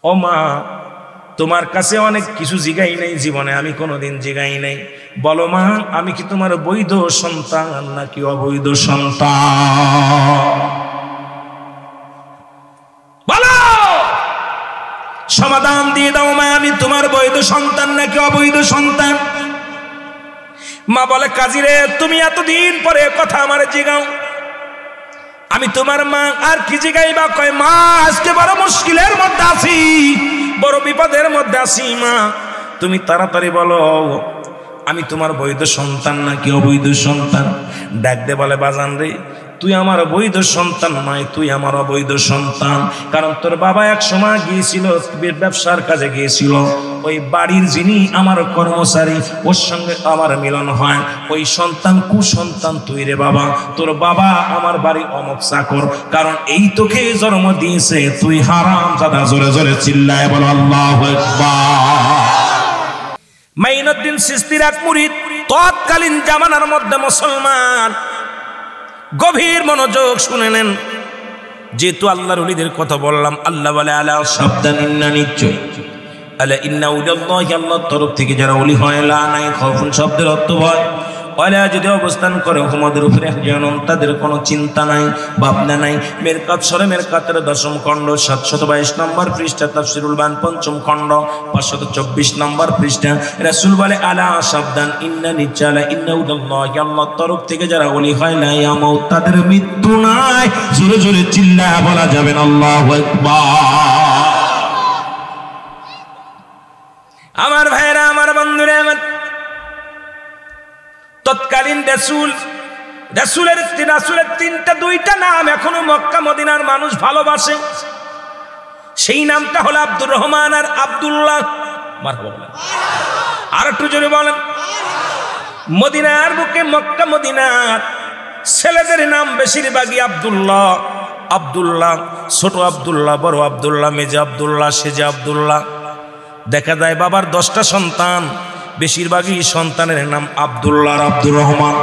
ও মা, তোমার কাছে অনেক কিছু জিগাই নাই জীবনে, আমি কোনোদিন জিগাই নাই, বলো মা আমি কি তোমার বৈধ সন্তান নাকি অবৈধ সন্তান? বলো, সমাধান দিয়ে দাও মা, আমি তোমার বৈধ সন্তান নাকি অবৈধ সন্তান? মা বলে, কাজী রে, তুমি এতদিন পরে কথা আমার জিগাও, আমি তোমার মা, আর কি জিগাইবা? কয়, মা আজকে বড় মুশকিলের মধ্যে আছি, বড় বিপদের মধ্যে আছি মা, তুমি তাড়াতাড়ি বলো আমি তোমার বৈধ সন্তান নাকি অবৈধ সন্তান? ডাক দে বলে, বাজান রে, তুই আমার বৈধ সন্তান নয়, তুই আমার অবৈধ সন্তান। কারণ তোর বাবা এক সময় গিয়েছিল ব্যবসার কাজে গিয়েছিল, ওই বাড়ির যিনি আমার কর্মচারী ওর সঙ্গে আমার মিলন হয়, ওই সন্তান কুসন্তান তুই রে বাবা। তোর বাবা আমার বাড়ি অমুক চাকর, কারণ এই তোকে জন্ম দিয়েছে, তুই হারামজাদা। জোরে জোরে চিল্লায় বলো আল্লাহু আকবার। মাইনুদ্দিন চিশতির এক মুরিদ, তৎকালীন জামানার মধ্যে মুসলমান। গভীর মনোযোগ শুনে নেন, যেহেতু আল্লাহর ওলিদের কথা বললাম, আল্লাহ বলে আলা সাবধান, ইন্না নিশ্চয়, আলা ইন্না উলিয়াল্লাহি, আল্লাহর তরফ থেকে যারা ওলি হয়, লা নাই খাউফুন শব্দের অর্থ ভয়, ওয়ালা যদি অবস্থান করে হুমাদের উপরে জানুন, তাদের কোনো চিন্তা নাই, ভাবনা নাই। মেরকাত সরে মেরকাতের 10ম খণ্ড 722 নম্বর পৃষ্ঠা, তাফসীরুল বায়ান 5ম খণ্ড 524 নম্বর পৃষ্ঠা। রাসূল বলে আলা সাবধান, ইন্না নিচালা, ইন্না উলিয়াল্লাহি, আল্লাহর তরফ থেকে যারা ওলি হয়, লা ইয়ামুত, তাদের মৃত্যু নাই। জোরে জোরে চিল্লায়া বলা যাবে না আল্লাহু আকবার। আমার ভাইরা, আমার বন্ধুরা, আমার তৎকালীন রাসূলের 2টা নাম এখনো মক্কা মদিনার মানুষ ভালোবাসে। সেই নামটা হলো আব্দুর রহমান আর আব্দুল্লাহ। মারহাবা বলেন, আর একটু জোরে বলেন। মদিনার বুকে, মক্কা মদিনার ছেলেদের নাম বেশিরভাগই আব্দুল্লাহ। আব্দুল্লাহ, ছোট আব্দুল্লাহ, বড় আব্দুল্লাহ, মেজে আব্দুল্লাহ, সেজে আব্দুল্লাহ। দেখা যায় বাবার 10টা সন্তান, বেশিরভাগই সন্তানের নাম আব্দুল্লাহ আর আব্দুর রহমান।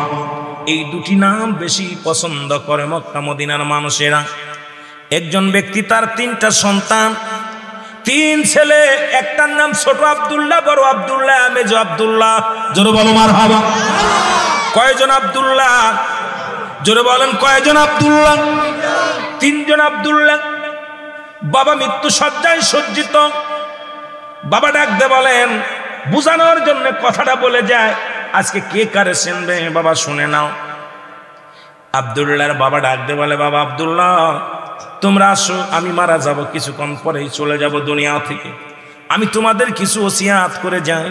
এই দুটি নাম বেশি পছন্দ করে মক্কা মদিনার মানুষেরা। একজন ব্যক্তি তার 3টা সন্তান, 3 ছেলে, একটার নাম ছোট আব্দুল্লাহ, বড় আব্দুল্লাহ, মেজো আব্দুল্লাহ। জোরে বলো মারহাবা। কয়জন আব্দুল্লাহ? জোরে বলেন, কয়জন আব্দুল্লাহ? 3 জন আব্দুল্লাহ। বাবা মৃত্যু শয্যায় সজ্জিত। বাবা ডাকতে বলেন, বুঝানোর জন্য কথাটা বলে যায়, আজকে কে কারে চিনবে? বাবা শুনে নাও। আব্দুল্লাহর বাবা ডাকতে বলে, বাবা আব্দুল্লাহ, তোমরা আসো, আমি মারা যাব, কিছুক্ষণ পরেই চলে যাব দুনিয়া থেকে। আমি তোমাদের কিছু ওসিয়াত করে যাই,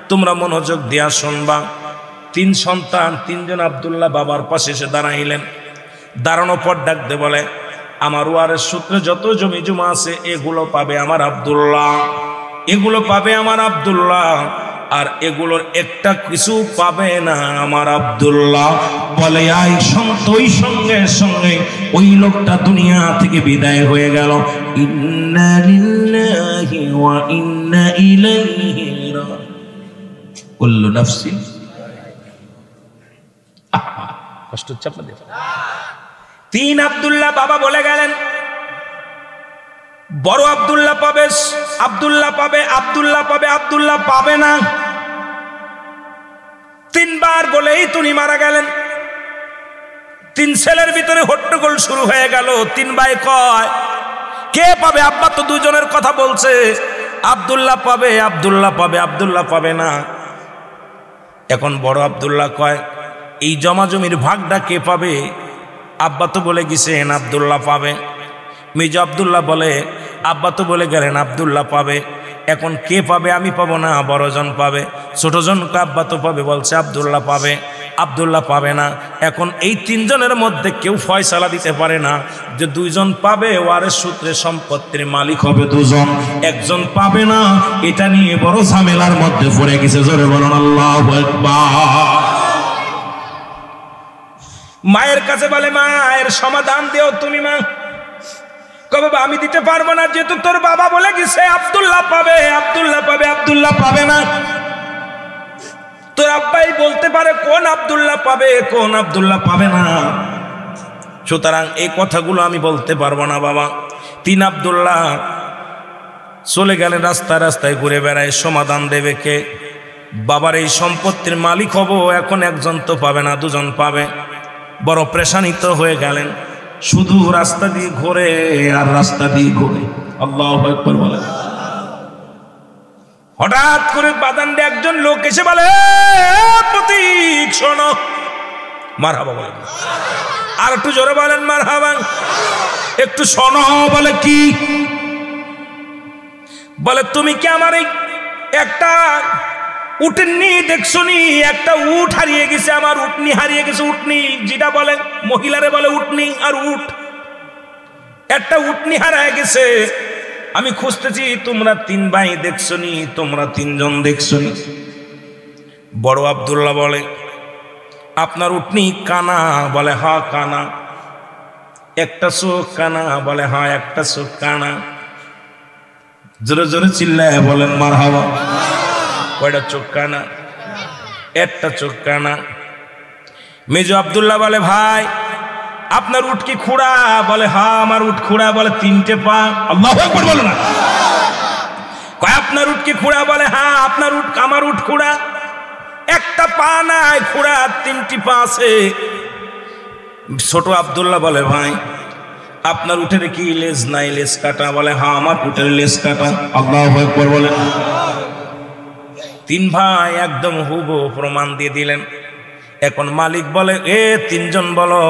তোমরা মনোযোগ দিয়া শুনবা। 3 সন্তান, 3 জন আব্দুল্লাহ বাবার পাশে এসে দাঁড়াইলেন। দাঁড়ানোর পর ডাকতে বলে, আমার ওয়ারের সূত্রে যত জমি জমা আছে এগুলো পাবে আমার আব্দুল্লাহ, এগুলো পাবে আমার আব্দুল্লাহ, আর এগুলোর একটা কিছু পাবে না আমার আব্দুল্লাহ। বলে আই ওই সঙ্গে সঙ্গে ওই লোকটা দুনিয়া থেকে বিদায় হয়ে গেল। ইন্না লিল্লাহি ওয়া ইন্না ইলাইহি রাজিউন। কুল্লু নাফসিন, কষ্ট হচ্ছে আপনাদের? 3 আব্দুল্লাহ বাবা বলে গেলেন, বড় আব্দুল্লাহ পাবে, আব্দুল্লাহ পাবে, আব্দুল্লাহ পাবে, আব্দুল্লাহ পাবে না। 3 বার বলেই তিনি মারা গেলেন। 3 ছেলের ভিতরে হট্টগোল শুরু হয়ে গেল। 3 ভাই কয়, কে পাবে? আব্বা তো 2 জনের কথা বলছে, আব্দুল্লাহ পাবে, আব্দুল্লাহ পাবে, আব্দুল্লাহ পাবে না। এখন বড় আব্দুল্লাহ কয়, এই জমা জমির ভাগটা কে পাবে? আব্বা তো বলে গেছেন আব্দুল্লাহ পাবে। মেজো আব্দুল্লাহ বলে, আব্বা তো বলে গেলেন আব্দুল্লাহ পাবে, এখন কে পাবে? আমি পাবো না, বড়জন পাবে। ছোটজনকে আব্বা তো পাবে বলছে, আব্দুল্লাহ পাবে, আব্দুল্লাহ পাবে না। এখন এই 3 জনের মধ্যে কেউ ফয়সালা দিতে পারে না যে 2 জন পাবে, ওয়ারেস সূত্রে সম্পত্তির মালিক হবে 2 জন, একজন পাবে না। এটা নিয়ে বড় ঝামেলার মধ্যে পড়ে গেছে। জোরে বলুন আল্লাহু আকবার। মায়ের কাছে বলে, মায়ের সমাধান দিও তুমি। মা কবে, আমি দিতে পারবো না, যেহেতু তোর বাবা বলে গেছে আব্দুল্লাহ পাবে, আব্দুল্লাহ পাবে, আব্দুল্লাহ পাবে না। তোর আব্বাই বলতে পারে কোন আব্দুল্লাহ পাবে, কোন আব্দুল্লাহ পাবে না। সুতরাং এই কথাগুলো আমি বলতে পারবো না বাবা। 3 আব্দুল্লাহ চলে গেলেন, রাস্তায় রাস্তায় ঘুরে বেড়ায়। সমাধান দেবে কে? বাবার এই সম্পত্তির মালিক হব, এখন একজন তো পাবে না, দুজন পাবে। বড় প্রেশানিত হয়ে গেলেন, শুধু রাস্তা দিয়ে ঘোরে আর রাস্তা দিয়ে ঘোরে। আল্লাহু আকবার বলে। হঠাৎ করে বাদান্ডে একজন লোক এসে বলে, প্রতীক শোনো। মারহাবা বলেন, আর একটু জোরে বলেন মারহাবা। একটু শোনো। বলে কি? বলে তুমি কি আমার এই একটা উটনি দেখছো নি? একটা উট হারিয়ে গেছে, আমার উটনি হারিয়ে গেছে। উটনি যেটা বলে, মহিলারে বলে উটনি আর উট। একটা উটনি হারিয়ে গেছে, আমি খুঁজতেছি। তোমরা 3 ভাই দেখছো নি? তোমরা 3 জন দেখছো নি? বড় আব্দুল্লাহ বলে, আপনার উটনি কানা? বলে হ্যাঁ কানা। একটা চোখ কানা? বলে হ্যাঁ একটা চোখ কানা। জোরে জোরে চিল্লায় বলেন মারহাবা। কয়টা চোখ কানা? একটা চোখ কানা। মেজো আব্দুল্লাহ বলে, ভাই আপনার উট কি খুঁড়া? বলে হ্যাঁ আমার উট খুঁড়া। বলে 3টে পা? আল্লাহু আকবার বলো না। কয় আপনার উট কি খুঁড়া? বলে হ্যাঁ আপনার উট, আমার উট খুঁড়া। একটা পা নাই, খুঁড়া 3টি পা আছে। ছোট আব্দুল্লাহ বলে, ভাই আপনার উটের কি লেজ নাই, লেজ কাটা? বলে হ্যাঁ আমার উটের লেজ কাটা। আল্লাহু আকবার বলেন। 3 ভাই একদম হুবহু প্রমাণ দিয়ে দিলেন। এখন মালিক বলে, 3 জন বলো,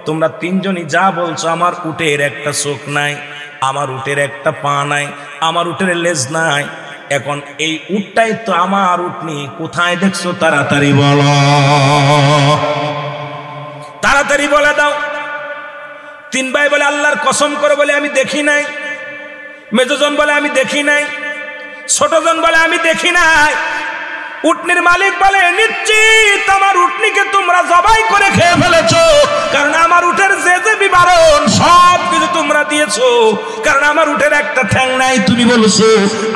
তোমরা 3 জনই যা বলছো। আমার উটের একটা চোখ নাই, আমার উটের একটা পা নাই, আমার উটের লেজ নাই। এখন এই উটটাই তো আমার উটনি, কোথায় দেখছো? তাড়াতাড়ি বলো, তাড়াতাড়ি বলে দাও। 3 ভাই বলে, আল্লাহর কসম করে বলে আমি দেখি নাই। মেজোজন বলে আমি দেখি নাই। ছোটজন বলে আমি দেখি নাই। উটনির মালিক বলে, নিশ্চিত আমার উটনিকে তোমরা জবাই করে খেয়ে ফেলেছো, কারণ আমার উটের যে যে বিবরণ সব কিছু তোমরা দিয়েছো। কারণ আমার উটের একটা ঠ্যাং নাই, তুমি বলেছো।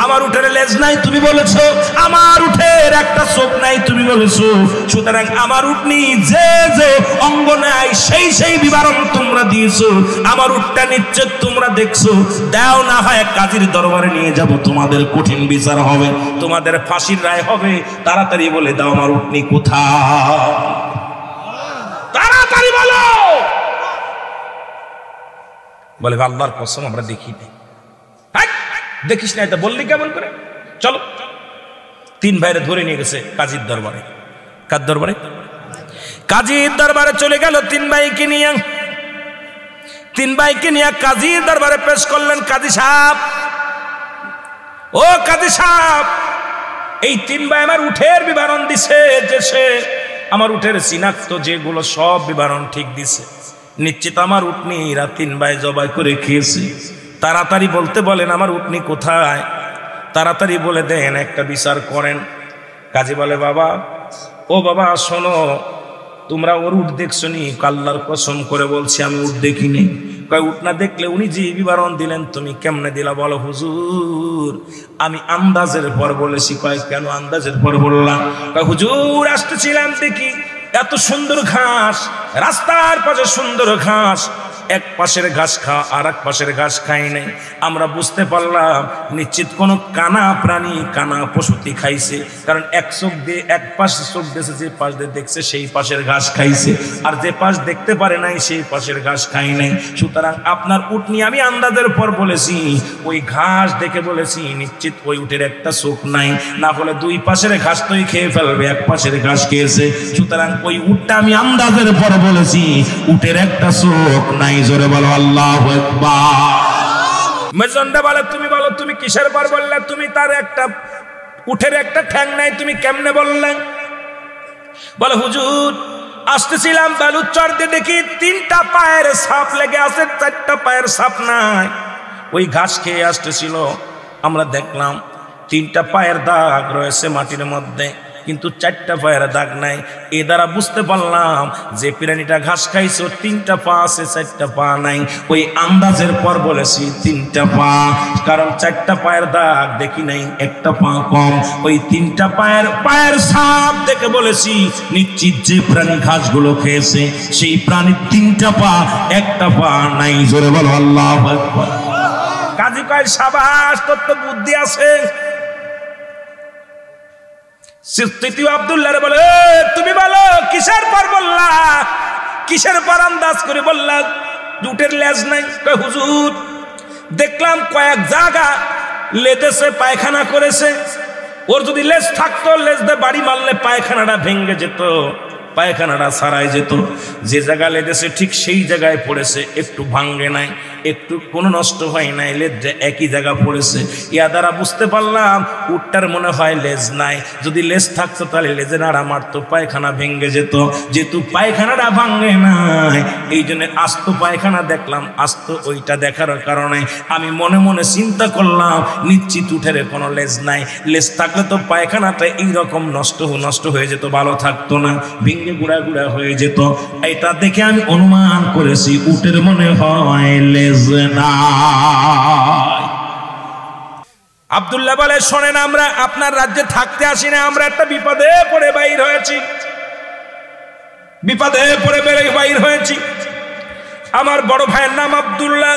আমার উটের লেজ নাই, তুমি বলেছো। আমার উটের একটা চোখ নাই, তুমি বলেছো। সুতরাং আমার উটনি যে যে অঙ্গ নাই, সেই সেই বিবরণ তোমরা দিয়েছো। আমার উটটা নিশ্চিত তোমরা দেখছো। দাও, না হয় কাজীর দরবারে নিয়ে যাব, তোমাদের কঠিন বিচার হবে, তোমাদের ফাঁসির রায় হবে। তাড়াতাড়ি বলে দাও আমার উটনি কোথায়? তাড়াতাড়ি বলো। বলে আল্লাহর কসম আমরা দেখি নাই। দেখিস না, এটা বললি কেমন করে? চলো। 3 ভাইরে ধরে নিয়ে গেছে কাজীর দরবারে। কার দরবারে? কাজীর দরবারে চলে গেল 3 ভাইকে নিয়ে। 3 ভাইকে নিয়ে কাজীর দরবারে পেশ করলেন। কাজী সাহেব, ও কাজী সাহেব, এই 3 ভাই আমার উঠের বিবরণ দিছে, যে সে আমার উঠের চিনাক্ত যেগুলো সব বিবরণ ঠিক দিছে। নিশ্চিত আমার উটনি এরা 3 ভাই জবাই করে খেয়েছে। তাড়াতাড়ি বলতে বলেন আমার উটনি কোথায়? তাড়াতাড়ি বলে দেন, একটা বিচার করেন। কাজী বলে, বাবা, ও বাবা শোনো, তোমরা ওর উট দেখছো নি? আল্লাহর কসম করে বলছি আমি উট দেখিনি। কয় উট না দেখলে উনি যে বিবরণ দিলেন তুমি কেমনে দিলা? বলো হুজুর আমি আন্দাজের পর বলেছি। কয় কেন আন্দাজের পর বললাম? কয় হুজুর আসতেছিলাম দেখি এত সুন্দর ঘাস, রাস্তার পাশে সুন্দর ঘাস, এক পাশের ঘাস খাওয়া আর এক পাশের ঘাস খাই নাই। আমরা বুঝতে পারলাম নিশ্চিত কোনো কানা প্রাণী, কানা পশুতি খাইছে। কারণ এক চোখ দিয়ে এক পাশে চোখ দিয়েছে, যে পাশ দিয়ে দেখছে সেই পাশের ঘাস খাইছে, আর যে পাশ দেখতে পারে নাই সেই পাশের ঘাস খাই নাই। সুতরাং আপনার উট নিয়ে আমি আন্দাজের পর বলেছি, ওই ঘাস দেখে বলেছি নিশ্চিত ওই উটের একটা চোখ নাই, না হলে 2 পাশের ঘাস তোই খেয়ে ফেলবে, এক পাশের ঘাস খেয়েছে। সুতরাং ওই উটটা আমি আন্দাজের পর বলেছি উটের একটা চোখ নাই। জোরে বলো আল্লাহু আকবার। মেজন্ডা বলে, তুমি বলো তুমি কিসের পর বললে? তুমি তার একটা উটের একটা ঠ্যাং নাই, তুমি কেমনে বললে? বলে হুজুর আসতেছিলাম বালুচর দিয়ে দেখি 3টা পায়ের ছাপ লেগে আছে, 4টা পায়ের ছাপ নাই। ওই ঘাস খেয়ে আসতেছিল, আমরা দেখলাম 3টা পায়ের দাগ রয়েছে মাটির মধ্যে, কিন্তু 4টা পায়ের দাগ নাই। এ দ্বারা বুঝতে পারলাম যে প্রাণীটা ঘাস খাইছে 3টা পা আছে, 4টা পা নাই। ওই আন্দাজের পর বলেছি 3টা পা, কারণ 4টা পায়ের দাগ দেখি নাই, একটা পা কম। ওই 3টা পায়ের ছাপ দেখে বলেছি নিশ্চিত যে প্রাণী ঘাসগুলো খেয়েছে সেই প্রাণীর 3টা পা, একটা পা নাই। জোরে বলো আল্লাহু আকবার। কাজী কয় সাবাস, তোর তো বুদ্ধি আছে। তৃতীয় আব্দুল্লাহ বলে তুমি বলো কিসের পর বললা, কিসের পর আন্দাজ করে বললা উটের লেজ নাই? হুজুর দেখলাম কয়েক জায়গা লেদেছে পায়খানা করেছে, ওর যদি লেজ থাকতো লেজ দিয়ে বাড়ি মারলে পায়খানাটা ভেঙে যেত, পায়খানাটা সারাই যেত। যে জায়গা লেদেছে ঠিক সেই জায়গায় পড়েছে, একটু ভাঙ্গে নাই, একটু কোনো নষ্ট হয় নাই, লেজ একই জায়গা পড়েছে। ইয়া দ্বারা বুঝতে পারলাম উটটার মনে হয় লেজ নাই, যদি লেজ থাকতো তাহলে লেজে নাড়া মারতো, পায়খানা ভেঙে যেত। যেহেতু পায়খানাটা ভাঙ্গে নাই এই জন্য আস্ত পায়খানা দেখলাম, আস্ত ওইটা দেখার কারণে আমি মনে মনে চিন্তা করলাম নিশ্চিত উঠের কোনো লেজ নাই, লেজ থাকলে তো পায়খানাটা এইরকম নষ্ট হয়ে যেত, ভালো থাকতো না, ভেঙে গুড়া গুড়া হয়ে যেত। এটা দেখে আমি অনুমান করেছি উটের মনে হয় লেজ নাই। আব্দুল্লাহ বলে শোনেন, আমরা আপনার রাজ্যে থাকতে আসি না, আমরা একটা বিপদে পড়ে বাইর হয়েছি, বিপদে পড়ে বাইর হয়েছি। আমার বড় ভাইয়ের নাম আব্দুল্লাহ,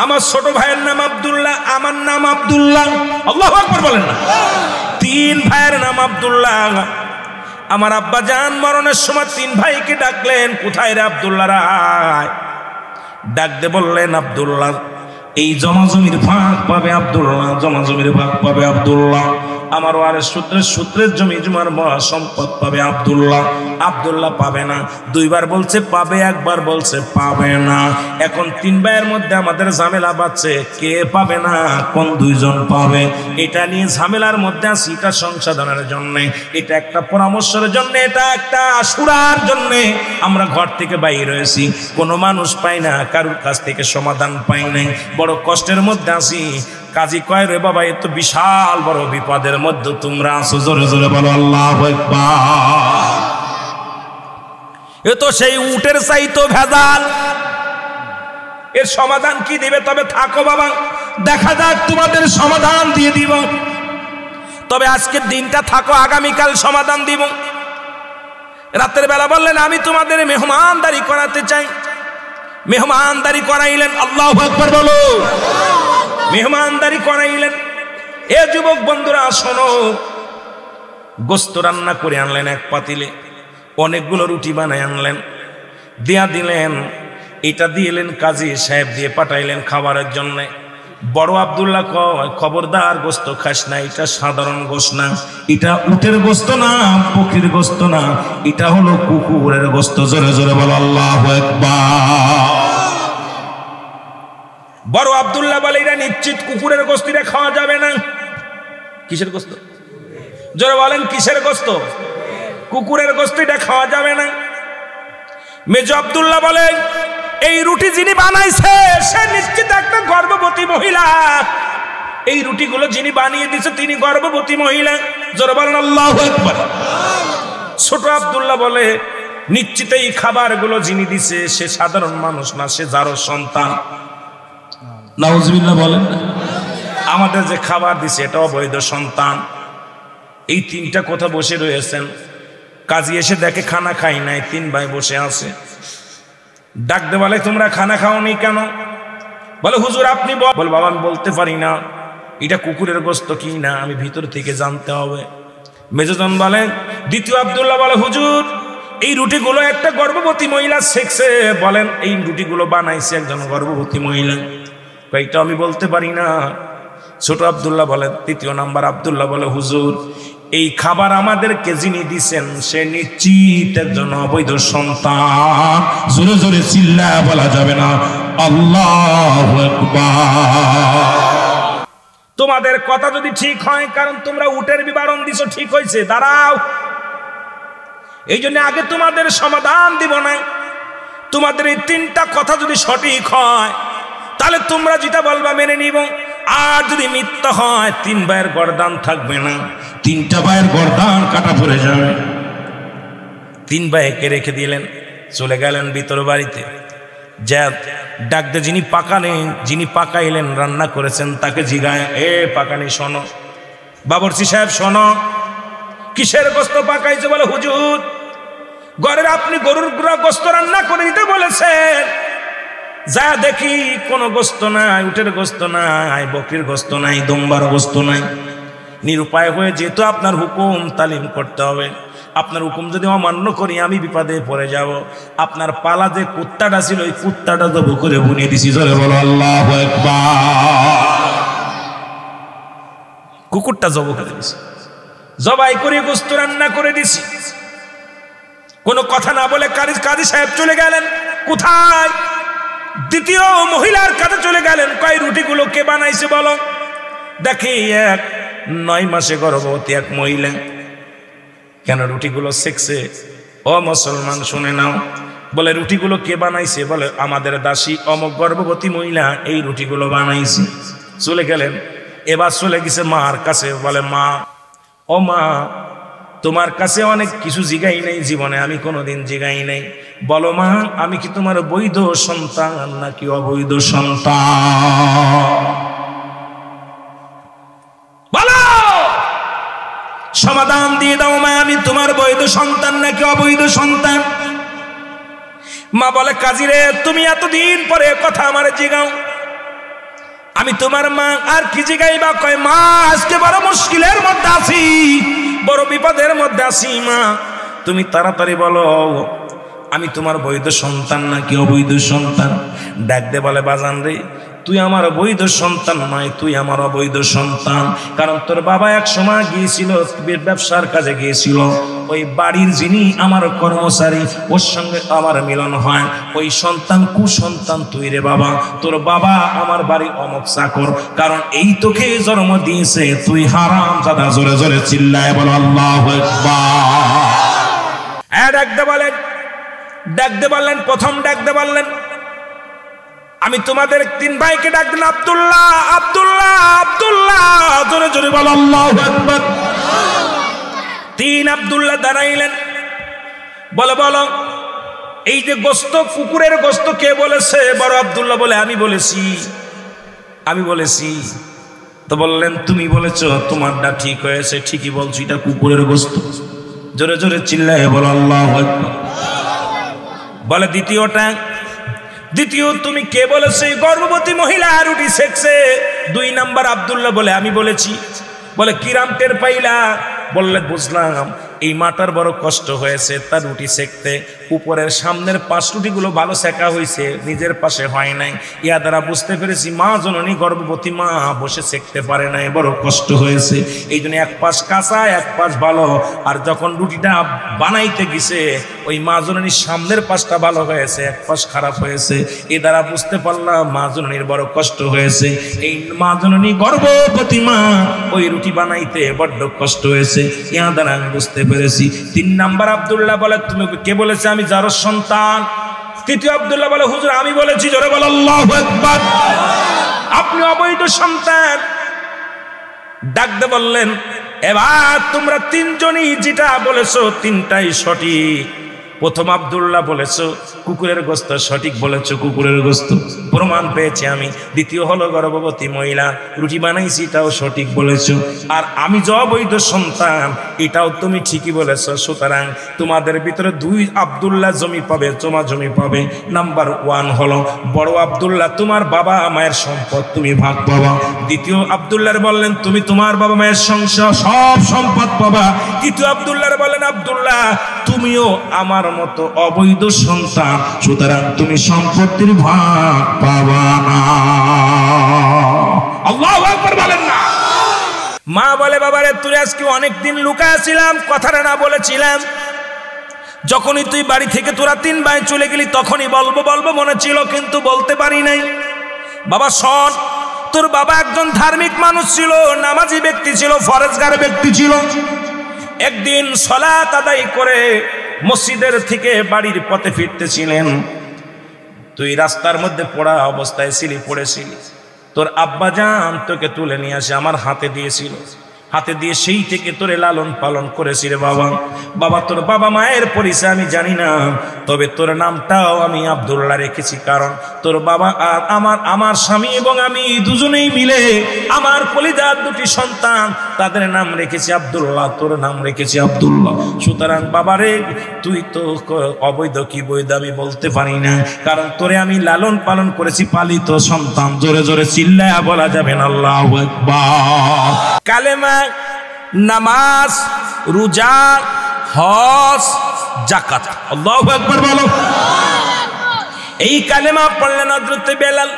আমার ছোট ভাইয়ের নাম আব্দুল্লাহ, আমার নাম আব্দুল্লাহ। আল্লাহু আকবার বলেন না। তিন ভাইয়ের নাম আব্দুল্লাহ। আমার আব্বা জান মরণের সময় তিন ভাইকে ডাকলেন, কোথায় রে আব্দুল্লাহ রায়? ডাকতে বললেন আব্দুল্লাহ এই জমাজমির ভাগ পাবে আব্দুল্লাহ, জমাজমির ভাগ পাবে আব্দুল্লাহ, আমার ওয়ারিস সূত্রের জমি জমার সম্পদ পাবে আব্দুল্লাহ। আব্দুল্লাহ পাবে না, দুইবার বলছে পাবে, একবার বলছে পাবে না। এখন তিন ভাইয়ের মধ্যে আমাদের ঝামেলা বাঁচছে, কে পাবে না, কোন দুইজন পাবে, এটা নিয়ে ঝামেলার মধ্যে আছি। এটা সংশোধনের জন্য, এটা একটা পরামর্শের জন্য, এটা একটা সুরার জন্য আমরা ঘর থেকে বাইরে রয়েছি, কোনো মানুষ পাই না, কারুর কাছ থেকে সমাধান পাই নাই, বড় কষ্টের মধ্যে আছি। কাজী কয় রে বাবা এ তো বিশাল বড় বিপদের মধ্যে তোমরা আছো, জোরে জোরে বলো আল্লাহু আকবার। এ তো সেই উটের চাইতো ভেজাল, এর সমাধান কি দিবে? তবে থাকো বাবা, দেখা যাক তোমাদের সমাধান দিয়ে দিব, তবে আজকের দিনটা থাকো, আগামীকাল সমাধান দিব। রাতের বেলা বললেন আমি তোমাদের মেহমানদারি করাতে চাই, মেহমানদারি করাইলেন। আল্লাহু আকবার বলো। মেহমানদারি করাইলেন। এ যুবক বন্ধুরা শোনো, গোস্ত রান্না করে আনলেন এক পাতিলে, অনেকগুলো রুটি বানায় আনলেন, দিয়া দিলেন, এটা দিলেন কাজী সাহেব দিয়ে পাঠাইলেন খাবারের জন্য। বড় আব্দুল্লাহ কয় খবরদার গোস্ত খাস না, এটা সাধারণ গোস্ত না, এটা উটের গোস্ত না, পক্ষীর গোস্ত না, এটা হলো কুকুরের গোস্ত। জোরে জোরে বলো আল্লাহু আকবার। বড় আব্দুল্লাহ বলে এটা নিশ্চিত কুকুরের গোস্ত, এটা খাওয়া যাবে না। কিসের গোস্ত? জোরে বলেন কিসের গোস্ত? কুকুরের গোস্ত, এটা খাওয়া যাবে না। মেজো আব্দুল্লাহ বলে এই রুটি যিনি বানাইছে সে নিশ্চিত একটা গর্ভবতী মহিলা, এই রুটিগুলো যিনি বানিয়ে দিয়েছে তিনি গর্ভবতী মহিলা। জোরে বলেন আল্লাহু আকবার। ছোট আব্দুল্লাহ বলে নিশ্চিত এই খাবারগুলো যিনি দিছে সে সাধারণ মানুষ না, সে যারও সন্তান। নাউজুবিল্লাহ বলেন। আমাদের যে খাবার দিছে এটা অবৈধ সন্তান। এই তিনটা কথা বসে রয়েছেন, কাজী এসে দেখে খানা খাই নাই, তিন ভাই বসে আছে। ডাকতে বলে তোমরা খানা খাওনি কেন? বলে হুজুর আপনি বল। বাবা আমি বলতে পারি না এটা কুকুরের গোস্ত কি না, আমি ভিতর থেকে জানতে হবে। মেজজন বলেন। দ্বিতীয় আব্দুল্লাহ বলে হুজুর এই রুটিগুলো একটা গর্ভবতী মহিলা শেখছে, বলেন এই রুটিগুলো বানাইছে একজন গর্ভবতী মহিলা। এটা আমি বলতে পারি না। ছোট আব্দুল্লাহ বলে। তৃতীয় নাম্বার আব্দুল্লাহ বলে হুজুর এই খাবার আমাদেরকে যিনি দিচ্ছেন সে নিশ্চিত একজন অবৈধ সন্তান। জোরে জোরে চিল্লায়া বলা যাবে না আল্লাহু আকবার। তোমাদের কথা যদি ঠিক হয়, কারণ তোমরা উটের বিবরণ দিছো ঠিক হয়েছে, দাঁড়াও, এই জন্য আগে তোমাদের সমাধান দিব না। তোমাদের এই তিনটা কথা যদি সঠিক হয় তাহলে তোমরা যেটা বলবা মেনে নিব, আর যদি মিথ্যা হয় তিন ভাইয়ের গর্দান থাকবে না, তিনটা ভাইয়ের গর্দান কাটা পড়ে যাবে। তিন ভাইকে রেখে দিলেন, চলে গেলেন ভিতর বাড়িতে। যা ডাকতে যিনি পাকালেন, যিনি পাকাইলেন রান্না করেছেন তাকে জিগায়, এ পাকানি শোনো, বাবরচি সাহেব শোনো, কিসের গোস্ত পাকাইছে? বলে হুজুর ঘরের আপনি গরুর গোস্ত রান্না করে দিতে বলেছেন, যা দেখি কোনো গোস্ত নাই, উটের গোস্ত নাই, বকরির গোস্ত নাই, দুম্বার গোস্ত নাই। নিরুপায় হয়ে যেহেতু আপনার হুকুম তালিম করতে হবে, আপনার হুকুম যদি অমান্য করি আমি বিপদে পড়ে যাব। আপনার পালা যে কুত্তাটা ছিল ওই কুত্তাটা জব করে বুনিয়ে দিছি। জোরে বলো আল্লাহু আকবার। কুকুরটা জব করে দিছি, জবাই করে গোস্ত রান্না করে দিছি। কোনো কথা না বলে কাজী সাহেব চলে গেলেন। কোথায়? দ্বিতীয় মহিলার কাছে চলে গেলেন। কয় রুটিগুলো কে বানাইছে বলো? দেখি এক 9 মাসে গর্ভবতী এক মহিলা। কেন রুটিগুলো সেকছে? ও মুসলমান শুনে নাও। বলে রুটিগুলো কে বানাইছে? বলে আমাদের দাসী অমক গর্ভবতী মহিলা এই রুটিগুলো বানাইছে। চলে গেলেন। এবার চলে গেছে মার কাছে। বলে মা, ও মা, তোমার কাছে অনেক কিছু জিগাই নাই জীবনে, আমি কোনোদিন জিগাই নাই। বলো মা, আমি কি তোমার বৈধ সন্তান নাকি অবৈধ সন্তান? বলো, সমাধান দিয়ে দাও মা, আমি তোমার বৈধ সন্তান নাকি অবৈধ সন্তান? মা বলে কাজী রে, তুমি এতদিন পরে কথা আমার জিগাও, আমি তোমার মা, আর কি জিগাইবা? কয় মা, আজকে বড় মুশকিলের মধ্যে আছি, বড় বিপদের মধ্যে আছি মা, তুমি তাড়াতাড়ি বলো আমি তোমার বৈধ সন্তান নাকি অবৈধ সন্তান? ডাক দে বলে বাজান রে, তুই আমার বৈধ সন্তান নয়, তুই আমার অবৈধ সন্তান। কারণ তোর বাবা এক সময় গিয়েছিল ব্যবসার কাজে গিয়েছিল, ওই বাড়ির যিনি আমার কর্মচারী ওর সঙ্গে আমার মিলন হয়, ওই সন্তান কুসন্তান তুই রে বাবা। তোর বাবা আমার বাড়ি অমক চাকর, কারণ এই তোকে জন্ম দিয়েছে, তুই হারামজাদা। জোরে জোরে চিল্লায় বলো আল্লাহু আকবার। ডাকতে বললেন, প্রথম ডাকতে বললেন আমি তোমাদের 3 ভাইকে ডাক দিন, আব্দুল্লাহ আব্দুল্লাহ আব্দুল্লাহ। জোরে জোরে বলো আল্লাহু আকবার। 3 আব্দুল্লাহ দাঁড়াইলেন। বলো বলো, এই যে গোস্ত, কুকুরের গোস্ত কে বলেছে? বড় আব্দুল্লাহ বলে আমি বলেছি। তো বললেন তুমি বলেছো, তোমারটা ঠিক হয়েছে, ঠিকই বলছো, এটা কুকুরের গোস্ত। জোরে জোরে চিল্লায় বলো আল্লাহু আকবার। বলে দ্বিতীয় তুমি কে বলেছে? গর্ভবতী মহিলা রুটি সেকছে। 2 নাম্বার আব্দুল্লাহ বলে আমি বলেছি। বলে কিরাম টের পাইলা? বললে বুঝলাম এই মাটার বড় কষ্ট হয়েছে তার রুটি সেকতে, উপরের সামনের 5 রুটিগুলো ভালো সেকা হয়েছে, নিজের পাশে হয় নাই। ইয়া দ্বারা বুঝতে পেরেছি মা জননী গর্ভবতী মা বসে সেকতে পারে নাই, বড় কষ্ট হয়েছে। এই জন্য এক পাশ কাঁচা এক পাশ ভালো। আর যখন রুটিটা বানাইতে গেছে ওই মা জননীর সামনের পাশটা ভালো হয়েছে, এক পাশ খারাপ হয়েছে। এ দ্বারা বুঝতে পারলাম মা জননীর বড় কষ্ট হয়েছে। এই মা জননী গর্ভবতী মা ওই রুটি বানাইতে বড্ড কষ্ট হয়েছে, ইয়া দ্বারা আমি বুঝতে পেরেছি। 3 নাম্বার আব্দুল্লাহ বলে তুমি কে বলেছে আমি যার সন্তান? তৃতীয় আব্দুল্লাহ বলে হুজুর আমি বলেছি। জোরে বলো আল্লাহু আকবার। আপনি অবৈধ সন্তান। ডাকতে বললেন এবার তোমরা 3 জনই যেটা বলেছো 3টাই সঠিক। প্রথম আব্দুল্লাহ বলেছো কুকুরের গোস্ত, সঠিক বলেছো, কুকুরের গোস্ত, প্রমাণ পেয়েছি আমি। দ্বিতীয় হলো গর্ভবতী মহিলা রুটি বানাইছি, এটাও সঠিক বলেছো। আর আমি যে অবৈধ সন্তান এটাও তুমি ঠিকই বলেছো। সুতরাং তোমাদের ভিতরে 2 আব্দুল্লাহ জমি পাবে, তোমার জমি পাবে। নাম্বার 1 হলো বড় আব্দুল্লাহ, তোমার বাবা মায়ের সম্পদ তুমি ভাগ পাবা। দ্বিতীয় আব্দুল্লাহর বললেন তুমি তোমার বাবা মায়ের সংসার সব সম্পদ পাবা। তৃতীয় আব্দুল্লাহর বললেন আব্দুল্লাহ তুমিও আমার মতো অবৈধ সন্তান, সুতরাং তুমি সম্পত্তির ভাগ পাবা না। আল্লাহু আকবার বলেন না। মা বলে বাবারে তুই আজকে অনেকদিন লুকাইছিলাম, কথাটা না বলেছিলাম, যখনই তুই বাড়ি থেকে তোরা 3 ভাই চলে গেলি তখনই বলবো মনে ছিল, কিন্তু বলতে পারি নাই। বাবা শোন, তোর বাবা একজন ধার্মিক মানুষ ছিল, নামাজি ব্যক্তি ছিল, ফরজগার ব্যক্তি ছিল। একদিন সালাত আদায় করে মসজিদের থেকে বাড়ির পথে ফিরতেছিলেন, তুই রাস্তার মধ্যে পড়া অবস্থায় ছিলি, পড়েছিলি। তোর আব্বাজান তোকে তুলে নিয়ে আসে আমার হাতে দিয়েছিল। হাতে দিয়ে সেই থেকে তোরে লালন পালন করেছি রে বাবা। বাবা তোর বাবা মায়ের পরিচয় আমি জানি না, তবে তোর নামটাও আমি আব্দুল্লাহ রেখেছি, কারণ তোর বাবা আর আমার স্বামী এবং আমি দুজনেই মিলে আমার কলিজার দুটি সন্তান তাদের নাম রেখেছি আব্দুল্লাহ, তোর নাম রেখেছি আব্দুল্লাহ। সুতরাং বাবারে তুই তো অবৈধ কি বৈধ আমি বলতে পারি না, কারণ তোরে আমি লালন পালন করেছি পালিত সন্তান। জোরে জোরে চিল্লায়া বলা যাবে না আল্লাহু আকবার। কালেমা, নামাজ, রোজা, হজ, যাকাত, আল্লাহু আকবার বলো। এই কালেমা পড়লেন হযরত বেলাল।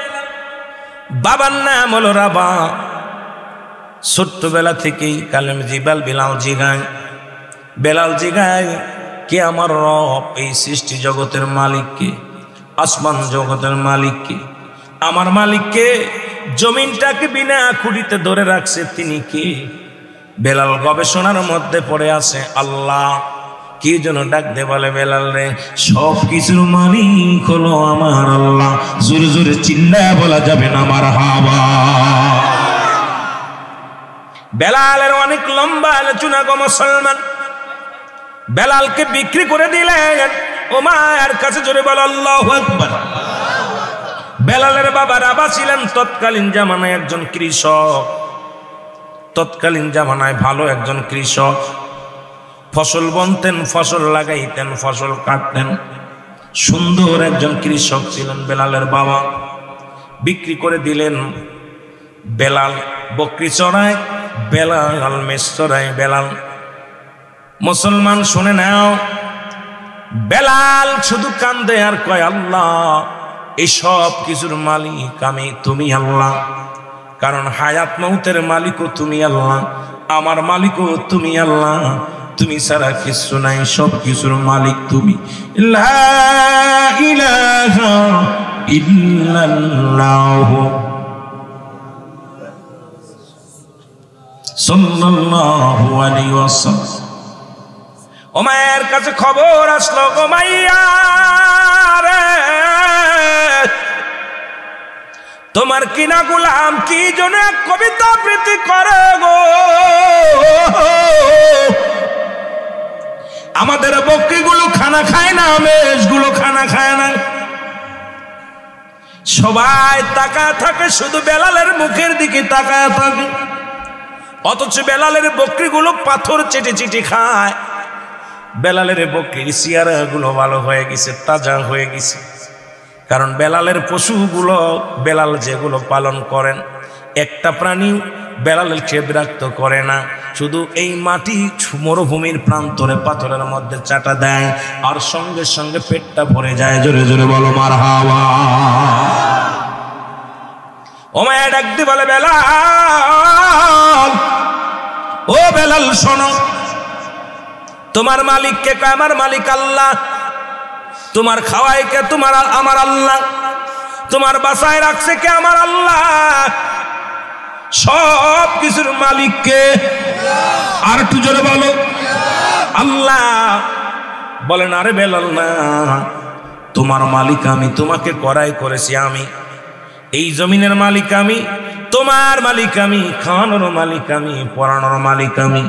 বাবার নাম হলো রাবা। ছোট্টবেলা থেকেই কালেম বেলাল জিগায় কে আমার রব, এই সৃষ্টি জগতের মালিককে, আসমান জগতের মালিককে, আমার মালিককে, জমিনটাকে বিনা খুঁটিতে ধরে রাখছে তিনি কে? বেলাল গবেষণার মধ্যে পড়ে আছে আল্লাহ। কি জন্য ডাক দে বলে বেলাল রে, সব কিছুর মালিক হলো আমার আল্লাহ। জোরে জোরে চিল্লায়া বলা যাবে না মারহাবা। বেলালের অনেক লম্বা আলোচনা গো মুসলমান। বেলালকে বিক্রি করে দিলেন ওমর কাছে, জোরে বলো আল্লাহু আকবার। বেলালের বাবা রাবা ছিলেন তৎকালীন জামানায় একজন কৃষক, তৎকালীন জামানায় ভালো একজন কৃষক। ফসল বুনতেন, ফসল লাগাইতেন, ফসল কাটতেন, সুন্দর একজন কৃষক ছিলেন বেলালের বাবা। বিক্রি করে দিলেন। বেলাল বকরি চড়ায়, বেলাল মেষ চড়ায়। বেলাল মুসলমান শুনে নাও, বেলাল শুধু কান্দে আর কয় আল্লাহ, এই সব কিছুর মালিক আমি, তুমি আল্লাহ। কারণ হায়াত মৌতের মালিকও তুমি আল্লাহ, আমার মালিকও তুমি আল্লাহ, তুমি ছাড়া কিছু নাই, সব কিছুর মালিক তুমি। লা ইলাহা ইল্লাল্লাহ সাল্লাল্লাহু আলাইহি ওয়াসাল্লাম। ওমায়ের কাছে খবর আসলো, ওমাইয়া রে, তোমার কিনা গোলাম কি জন্য কবিতা আবৃত্তি করে গো, আমাদের বকরিগুলো খানা খায় না, মেষগুলো খানা খায় না। সবাই তাকায় থাকে, শুধু বেলালের মুখের দিকে তাকায় থাকে, অথচ বেলালের বকরিগুলো পাথর চেটে চেটে খায়। বেলালের বকরির চেহারাগুলো ভালো হয়ে গেছে, তাজা হয়ে গেছে, কারণ বেলালের পশুগুলো, বেলাল যেগুলো পালন করেন, একটা প্রাণী বেলালের চেয়ে বিরক্ত করে না। শুধু এই মাটি মরুভূমির প্রান্তরে পাথরের মধ্যে চাটা দেয়, আর সঙ্গে সঙ্গে পেটটা ভরে যায়। জোরে জোরে বলো মারহাবা। ওমায়া ডাক দি বলে বেলাল, ও বেলাল শোনো, তোমার মালিক কে? আমার মালিক আল্লাহ। তোমার খাওয়াই কে? তোমার আমার আল্লাহ। তোমার বাসায় রাখছে কে? আমার আল্লাহ। সব কিছুর মালিক কে? আর একটু জোরে বলো আল্লাহ। বলেন আরে বেলাল না, তোমার মালিক আমি, তোমাকে করাই করেছি আমি, এই জমিনের মালিক আমি, তোমার মালিক আমি, খাওয়ানোর মালিক আমি, পড়ানোর মালিক আমি,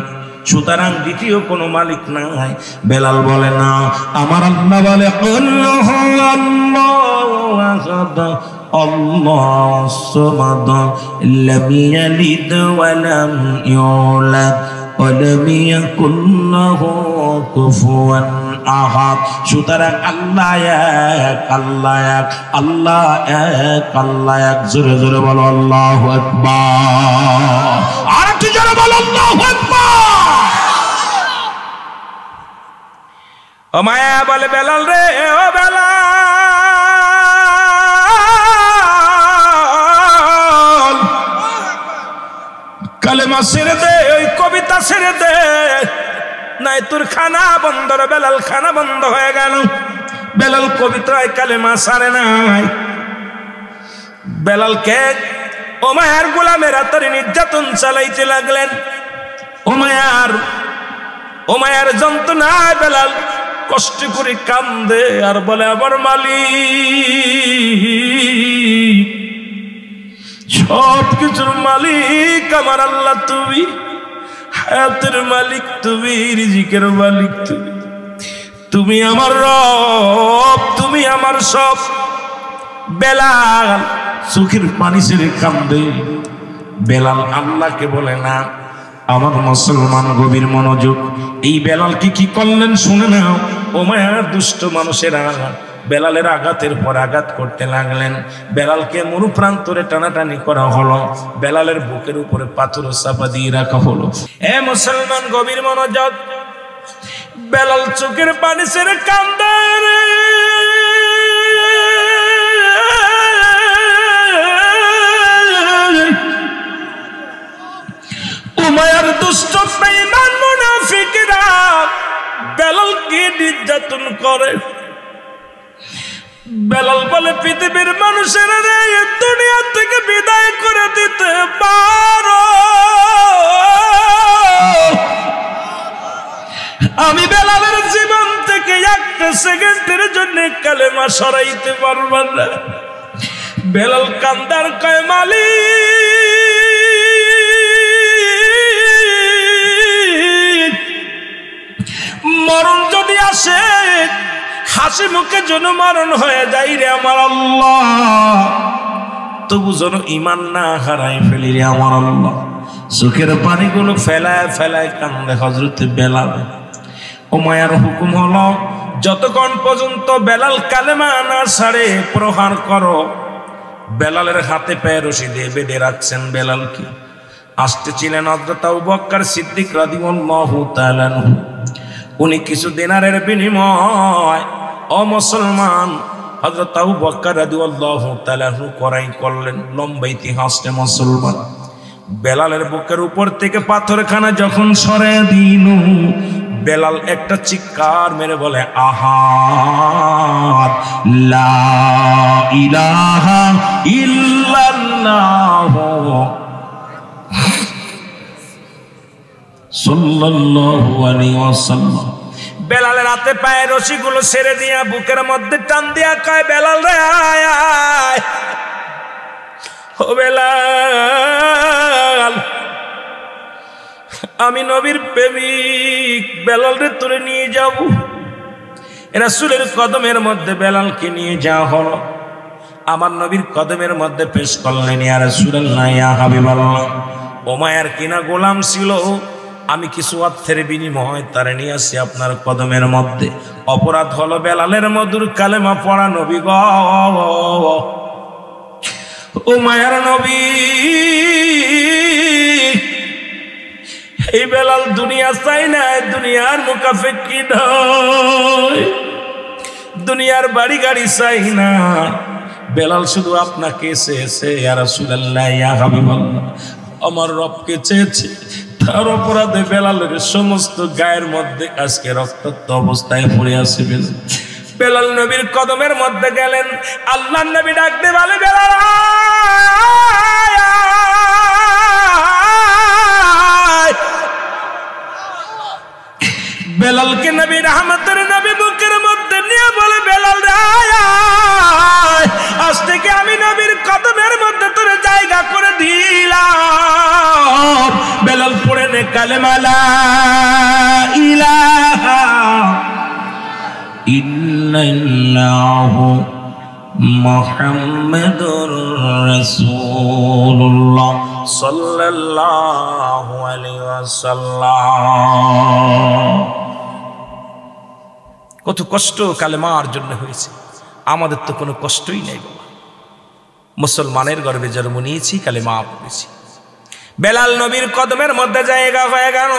সুতরাং দ্বিতীয় কোনো মালিক নাই। বেলাল বলে না, আমার আল্লাহ বলে আল্লাহু সামাদ লাম ইয়ালিদ ওয়া লাম ইউলাদ ওয়া লাম ইয়াকুল লাহু কুফুয়ান আহাদ। সুতরাং আল্লাহ এক, আল্লাহ এক, আল্লাহ এক, আল্লাহ এক। জোরে জোরে বলো আল্লাহু আকবার। আর একটু জোরে বলো আল্লাহু আকবার। ও মায়া বলে বেলাল রে, ও বেলাল, কালেমা ছেড়ে দে, ওই কবিতা ছেড়ে দে, নাই তোর খানা বন্ধ। বেলাল খানা বন্ধ হয়ে গেল। বেলাল কবিতায় কালেমা ছাড়ে নাই। বেলালকে ওমায়ার গোলামেরা তার নির্যাতন চালাইতে লাগলেন। ওমায়ার যন্ত্রণায় বেলাল কষ্ট করে কান্দে আর বলে আমার মালিক, সব কিছুর মালিক আমার আল্লাহ তুমি, হায়াতের মালিক তুমি, রিজিকের মালিক তুমি, তুমি আমার রব, তুমি আমার সব। বেলাল চোখের পানি ছেড়ে কান্দে। বেলাল আল্লাহকে বলে না। আমার মুসলমান গভীর মনোযোগ, এই বেলালকে কি করলেন শুনে নাও। উমাইয়ার দুষ্ট মানুষেরা বেলালের আঘাতের পর আঘাত করতে লাগলেন। বেলালকে মরু প্রান্তরে টানাটানি করা হলো, বেলালের বুকের উপরে পাথর চাপা দিয়ে রাখা হলো। এ মুসলমান গভীর মনোযোগ, বেলাল চোখের পানি ছেড়ে কান্দে। উমাইয়ার দুষ্ট বেঈমান মুনাফিকরা বেলালকে নির্যাতন করে। বেলাল বলে, পৃথিবীর মানুষেরা দুনিয়া থেকে বিদায় করে দিতে পারো, আমি বেলালের জীবন থেকে একটা সেকেন্ডের জন্য কালেমা সরাইতে পারব না। বেলাল কান্দার কয়, মালিক, মরণ যদি আসে হাসি মুখে যেন মরণ হয়ে যাই রে আমার আল্লাহ, তবু যেন ঈমান না হারাই ফেলি রে আমার আল্লাহ। চোখের পানিগুলো ফেলায় ফেলায় কান্দে হযরত বেলাল। উমাইয়ার হুকুম হলো, যতক্ষণ পর্যন্ত বেলাল কালেমা না ছাড়ে প্রহার করো। বেলালের হাতে পায়ে রশি দিয়ে বেঁধে রাখছেন বেলালকে। আসতেছিলেন হযরত আবু বকর সিদ্দিক রাদিয়াল্লাহু তাআলা আনহু। উনি কিছু দিনারের বিনিময় ও মুসলমান হযরত আবু বকর রাদিয়াল্লাহু তাআলা আনহু ক্রয় করলেন। লম্বা ইতিহাস রে মুসলমান। বেলালের বুকের উপর থেকে পাথরখানা যখন সরে দিল, বেলাল একটা চিৎকার মেরে বলে, আহাদ লা ইলাহা ইল্লাল্লাহ সাল্লাল্লাহু আলাইহি ওয়াসাল্লাম। বেলালের হাতে পায়ে রশিগুলো ছেড়ে দিয়া বুকের মধ্যে টান দিয়া কয়, বেলাল রে আয় আয়, ও বেলাল, আমি নবীর প্রেমিক, বেলাল রে তোরে নিয়ে যাব। রাসূলের কদমের মধ্যে বেলালকে নিয়ে যাওয়া হলো। আমার নবীর কদমের মধ্যে পেশ করলেন, ইয়া রাসূলুল্লাহ, ইয়া হাবিবাল্লাহ। উমাইয়ার কিনা গোলাম ছিল, আমি কিছু অর্থের বিনিময় তারে নিয়ে আসি আপনার কদমের মধ্যে। অপরাধ হলো বেলালের মধুর কালেমা পড়া। নবী গো, উমাইয়ার নবী, এই বেলাল দুনিয়া চাই না, দুনিয়ার মুখাফেক্ষি নয়, দুনিয়ার বাড়ি গাড়ি চাই না। বেলাল শুধু আপনাকে চেয়েছে, ইয়া রাসূলুল্লাহ, ইয়া হাবিবাল্লাহ, আমার রবকে চেয়েছে। তার অপরাধে বেলালের সমস্ত গায়ের মধ্যে আজকে রক্তাক্ত অবস্থায় পড়ে আছে। বেলাল নবীর কদমের মধ্যে গেলেন। আল্লাহর নবী ডাকতে বলে, বেলাল বেলালকে নবী রহমতের নবী বুকের মধ্যে নিয়ে বলে, বেলাল রে আয়, আজ থেকে আমি নবীর কদমের মধ্যে তোর জায়গা করে দিলাম। বেলাল পড়ে নে কালেমা লা ইলাহা ইল্লাল্লাহু মুহাম্মাদুর রাসূলুল্লাহ সাল্লাল্লাহু আলাইহি ওয়াসাল্লাম। কত কষ্ট কালেমার জন্য হয়েছে, আমাদের তো কোনো কষ্টই নেই বাবা। মুসলমানের গর্বে জন্ম নিয়েছি, কালেমা পড়েছি। বেলাল নবীর কদমের মধ্যে জায়গা হয়ে গেল।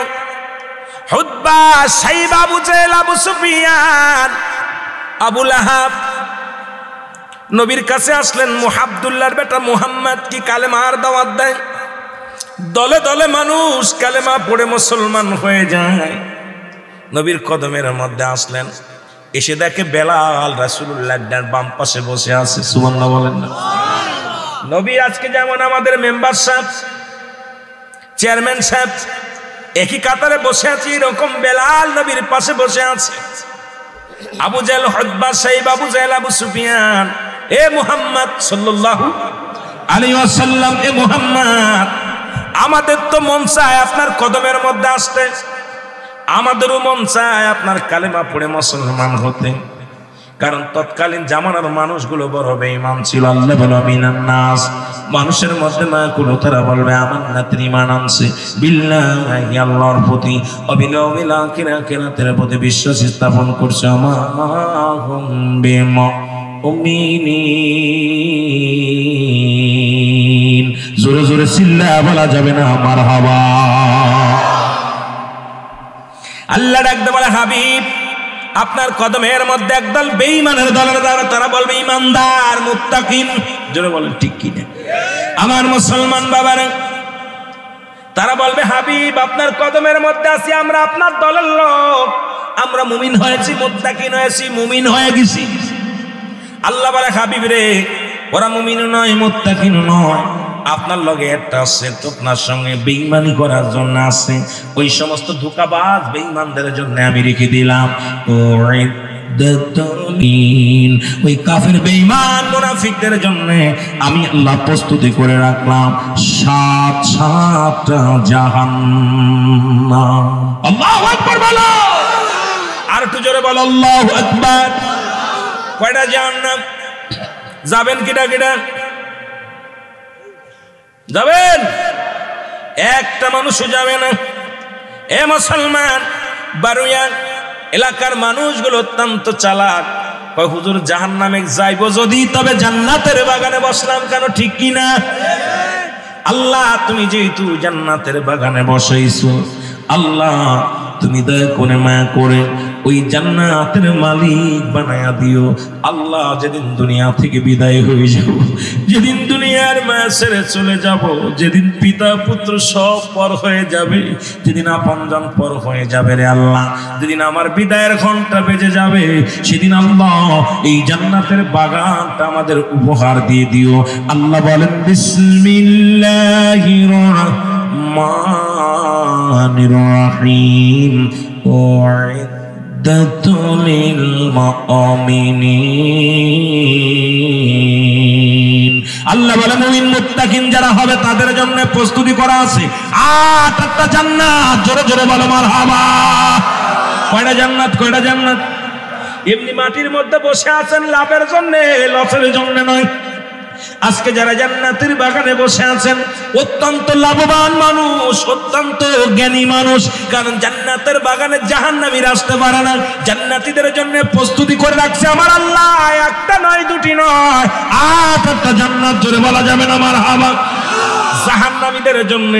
হুতবা, সাইবা, আবু জেহেল, আবু সুফিয়ান, আবু লাহাব নবীর কাছে আসলেন। আব্দুল্লাহর বেটা মুহাম্মদ কি কালেমার দাওয়াত দেয়। দলে দলে মানুষ কালেমা পড়ে মুসলমান হয়ে যায়। নবীর কদমের মধ্যে আসলেন, এসে দেখে বেলাল রাসূলুল্লাহর বাম পাশে বসে আছে। সুবহানাল্লাহ বলেন না। নবী আজকে যেমন আমাদের মেম্বার সাহেব, চেয়ারম্যান সাহেব একই কাতারে বসে আছে, এরকম বেলাল নবীর পাশে বসে আছে। আবু জেহেল, হুতবা, সাইবা, আবু জেহেল, আবু সুফিয়ান, এ মুহাম্মদ সাল্লাল্লাহু আলাইহি ওয়াসাল্লাম, এ মুহাম্মদ, আমাদের তো মন চায় আপনার কদমের মধ্যে আসতে, আমাদেরও মন চায় আপনার কালেমা পড়ে মুসলমান হতে, কারণ তৎকালীন জামানার মানুষগুলো বড় বেঈমান ছিল। আল্লাহ বলে মিনান নাস, মানুষের মধ্যে না কোনো তারা বলবে আমার নাতির ঈমান আনছে বিল্লাহি, আল্লাহর প্রতি, অবিল আখিরাতের প্রতি বিশ্বাস স্থাপন করছে। আমাহুম বিমুমিনিন, জোরে জোরে চিল্লায়া বলা যাবে না মারহাবা। আল্লাহ ডাকতে বলে হাবিব আপনার কদমের মধ্যে একদল বেঈমানের দলের দ্বারা তারা বলবে ইমানদার মুত্তাকিন, জোরে বলেন ঠিক কি না আমার মুসলমান বাবারা, তারা বলবে হাবিব আপনার কদমের মধ্যে আছি আমরা আপনার দলের লোক, আমরা মুমিন হয়েছি, মুত্তাকিন হয়েছি, মুমিন হয়ে গেছি। আল্লাহ বলে হাবিব রে ওরা মুমিন নয়, মুত্তাকিন নয়, আপনার লগে একটা আছে তো আপনার সঙ্গে বেঈমানি করার জন্য আছে, ওই সমস্ত ধোঁকাবাজ বেঈমানদের জন্য আমি রেখে দিলাম ওই কাফের বেঈমান মুনাফিকদের জন্য আমি আল্লাহ প্রস্তুতি করে রাখলাম 7-7টা জাহান্নাম। আল্লাহু আকবার বলো, আর একটু জোরে বলো আল্লাহু আকবার। কয়টা জাহান্নাম? যাবেন কিটা কিটা যাবেন? একটা মানুষও যাবে না। এ মুসলমান, বারুইয়া এলাকার মানুষগুলো অত্যন্ত চালাক, কয় হুজুর জাহান্নামে যাইব যদি তবে জান্নাতের বাগানে বসলাম কেন, ঠিক কি না? আল্লাহ তুমি যেহেতু জান্নাতের বাগানে বসাইছো, আল্লাহ তুমি দয়া করে মায়া করে ওই জান্নাতের মালিক বানায়া দিও। আল্লাহ যেদিন দুনিয়া থেকে বিদায় হয়ে যাব, যেদিন দুনিয়ার মায়া ছেড়ে চলে যাব, যেদিন পিতা পুত্র সব পর হয়ে যাবে, যেদিন আপনজন পর হয়ে যাবে রে আল্লাহ, যেদিন আমার বিদায়ের ঘন্টা বেজে যাবে, সেদিন আল্লাহ এই জান্নাতের বাগানটা আমাদের উপহার দিয়ে দিও। আল্লাহ বলেন বিসমিল্লাহির রাহমানির রাহিম লিল মুমিনিন। আল্লাহ বলে মুমিন মুত্তাকিন যারা হবে তাদের জন্য প্রস্তুতি করা আছে 8টা জান্নাত। জোরে জোরে বলো মারহাবা। কয়টা জান্নাত? কয়টা জান্নাত? এমনি মাটির মধ্যে বসে আছেন লাভের জন্য, লসের জন্য নয়। আজকে যারা জান্নাতের বাগানে বসে আছেন অত্যন্ত লাভবান মানুষ, অত্যন্ত জ্ঞানী মানুষ, কারণ জান্নাতের বাগানে জাহান্নামীরা আসতে পারে না। জান্নাতীদের জন্য প্রস্তুতি করে রাখছে আমার আল্লাহ, একটা নয়, দুটি নয়, 8টা জান্নাত। জোরে বলা যাবে না মারহাবা। জাহান্নামীদের জন্য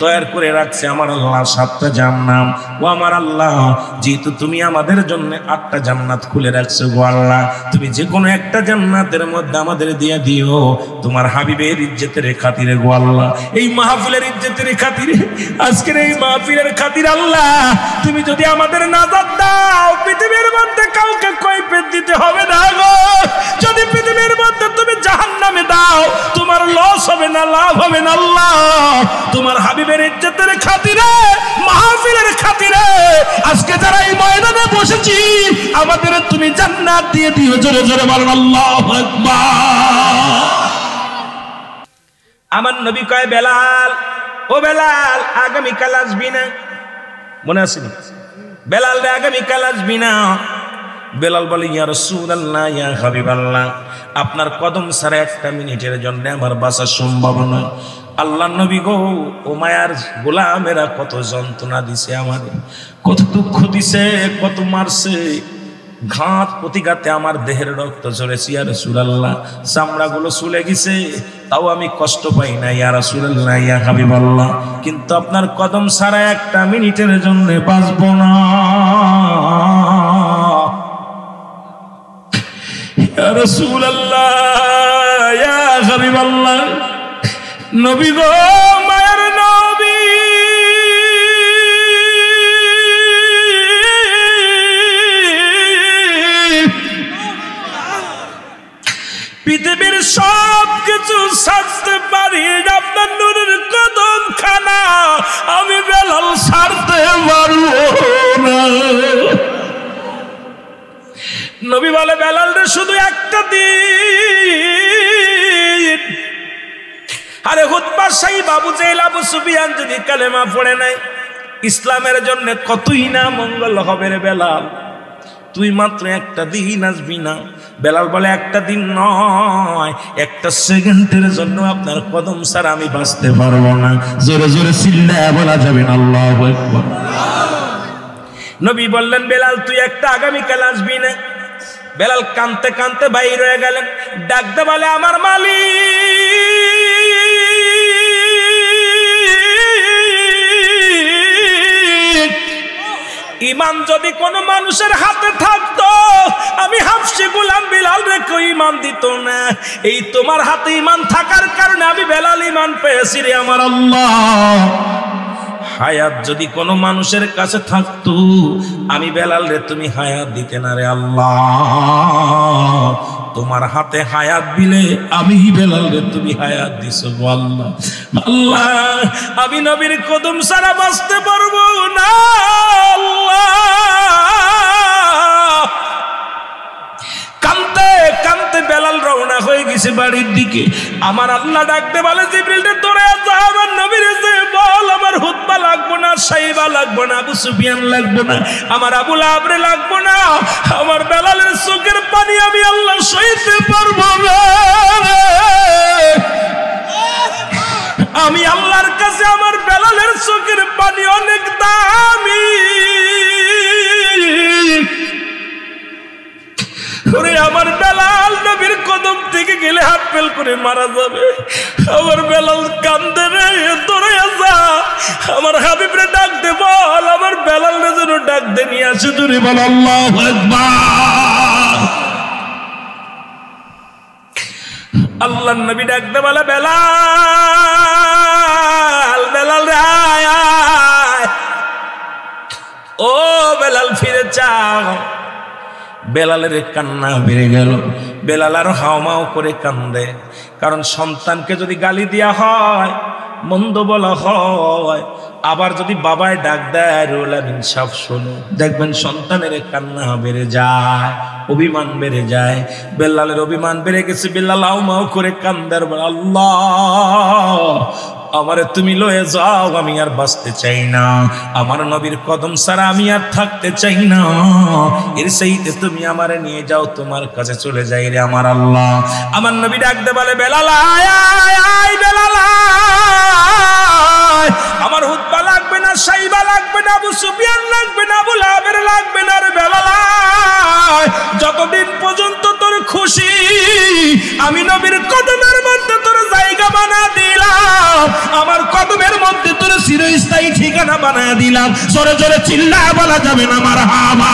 তৈরি করে রাখছে আমার আল্লাহ 7টা জাহান্নাম। ও আমার আল্লাহ, যেহেতু তুমি আমাদের জন্য 8টা জান্নাত খুলে রাখছো গো আল্লাহ, তুমি যে কোনো একটা জান্নাতের মধ্যে আমাদের দিয়ে দিও তোমার হাবিবের ইজ্জতের খাতিরে গো আল্লাহ, এই মাহফিলের ইজ্জতের খাতিরে, আজকের এই মাহফিলের খাতিরে আল্লাহ তুমি যদি আমাদের নাজাত দাও, পৃথিবীর মধ্যে কাউকে কৈফিয়ত দিতে হবে না গো। যদি পৃথিবীর মধ্যে তুমি জাহান্নামে দাও, তোমার লস হবে না, লাভ হবে না আল্লাহ। তোমার হাবিবের ইজ্জতের খাতিরে, মাহফিলের খাতিরে আজকে যারা এই ময়দানে বসেছি আমাদের তুমি জান্নাত দিয়ে দিও। জোরে জোরে বলেন আল্লাহু আকবার। আমার নবী কয় বেলাল, ও বেলাল আগামীকাল আসবি না? মনে আছে বেলাল রে আগামীকাল আসবি না? বেলাল বলে ইয়া রাসূলুল্লাহ, ইয়া হাবিবাল্লাহ, আপনার কদম ছাড়া একটা মিনিটের জন্য আমার বাঁচা সম্ভব নয়। আল্লাহ নবী গো, ও মায়ার গোলামেরা কত যন্ত্রণা দিছে, আমার কত দুঃখ দিছে, কত মারছে, ঘাত প্রতিঘাতে আমার দেহের রক্ত ঝরেছে ইয়া রাসূলুল্লাহ, চামড়াগুলো চলে গেছে, তাও আমি কষ্ট পাই না ইয়া রাসূলুল্লাহ, ইয়া হাবিবাল্লাহ, কিন্তু আপনার কদম ছাড়া একটা মিনিটের জন্য বাঁচব না ইয়া রাসূলুল্লাহ, ইয়া হাবিবাল্লাহ। নবী গো, মায়ের নবী, পৃথিবীর সব কিছু ছাড়তে পারি, আপনার নূরের কদম খানা আমি বেলাল ছাড়তে পারবো না। নবী বলে বেলাল রে শুধু একটা দিন আরে হুতবা শাহী আবু জেহেল আবু সুফিয়ান যদি কালেমা পড়ে নাই, ইসলামের জন্য কতই না মঙ্গল হবে রে বেলাল। তুই মাত্র একটা দিন আসবি না। বেলাল বলে একটা দিন নয়, একটা সেকেন্ডের জন্য আপনার কদম ছাড়া আমি বাঁচতে পারবো না। জোরে জোরে চিল্লায়া বলা যাবে না আল্লাহু আকবার। নবী বললেন বেলাল তুই একটা আগামীকাল আসবি না। বেলাল কাঁদতে কাঁদতে বাইর হয়ে গেলেন। ডাকতে বলে আমার মালিক, ইমান যদি কোন মানুষের হাতে থাকতো, আমি হাফসি গোলাম বেলাল রে কেউ ইমান দিত না। এই তোমার হাতে ইমান থাকার কারণে আমি বেলাল ইমান পেয়েছি রে আমার আল্লাহ। হায়াত যদি কোনো মানুষের কাছে থাকতো, আমি বেলাল রে তুমি হায়াত দিতে না রে আল্লাহ। তোমার হাতে হায়াত দিলে আমি বেলাল রে তুমি হায়াত দিছো আল্লাহ। আল্লাহ আমি নবীর কদম ছাড়া বাঁচতে পারবো না আল্লাহ। কাঁদতে কাঁদতে বেলাল রওনা হয়ে গেছে বাড়ির দিকে। আমার আল্লাহ ডাকতে বলে জিবরিল রে তোরে যা আমার নবীর যে বল আমার হুতবা লাগবো না, সাইবা লাগবো না, আবু সুফিয়ান লাগবো না, আমার আবু লাহাব রে লাগবো না। আমার বেলালের চোখের পানি আমি আল্লাহ সইতে পারবো না। আমি আল্লাহর কাছে আমার বেলালের চোখের পানি অনেক দামি। আমার বেলাল নবীর কদম থেকে গেলে হাত ফেল করে মারা যাবে। আমার বেলাল কান্দে রে তোরে যা আমার হাবিব রে ডাক দে বল আমার বেলাল রে যেন ডাক দে নিয়ে আসে। তুই বল আল্লাহু আকবার। আল্লাহর নবী ডাক দে বলে বেলাল, বেলাল রে আয় আয়। ও বেলাল ফিরে চাও। বেলালের কান্না বেড়ে গেল। বেলাল আরো হাওমাও করে কান্দে। কারণ সন্তানকে যদি গালি দেওয়া হয়, মন্দ বলা হয়, আবার যদি বাবায় ডাক দেয় রুহুল আমিন সাহেব শোনো, দেখবেন সন্তানের কান্না বেড়ে যায়, অভিমান বেড়ে যায়। বেলালের অভিমান বেড়ে গেছে। বেলাল হাওমাও করে কান্দে আর বলে আল্লাহ আমারে তুমি লয়ে যাও, আমি আর বাঁচতে চাই না। আমার নবীর কদম ছাড়া আমি আর থাকতে চাই না। এর চাইতে তুমি আমারে নিয়ে যাও, তোমার কাছে চলে যাই রে আমার আল্লাহ। আমার নবী ডাকতে বলে বেলাল আয় আয় আয়, বেলাল আয়। আমার হুতবা লাগবে না, সাইবা লাগবে না, আবু সুফিয়ান লাগবে না, আবু লাহাবের লাগবে না রে বেলাল আয়। যতদিন পর্যন্ত তোর খুশি আমি নবীর কদমের মধ্যে তোর জায়গা বানা দিলাম, আমার কদমের মধ্যে তোর চিরস্থায়ী ঠিকানা বানায় দিলাম। জোরে জোরে চিল্লায় বলা যাবে না মারহাবা।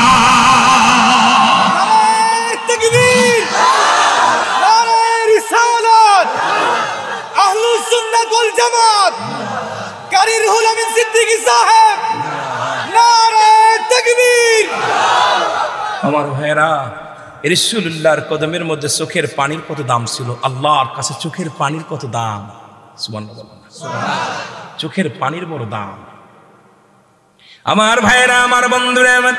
তাকবীর, নারে রিসালাত, আহলুস সুন্নাত ওয়াল জামাত, কারি রুহুল আমিন সিদ্দিকী সাহেব, নারে তাকবীর। আমার ভাইরা, রাসূলুল্লাহর কদমের মধ্যে চোখের পানির কত দাম ছিল। আল্লাহর কাছে চোখের পানির কত দাম। সুবহানাল্লাহ, চোখের পানির বড় দাম। আমার ভাইরা, আমার বন্ধুরা, আমার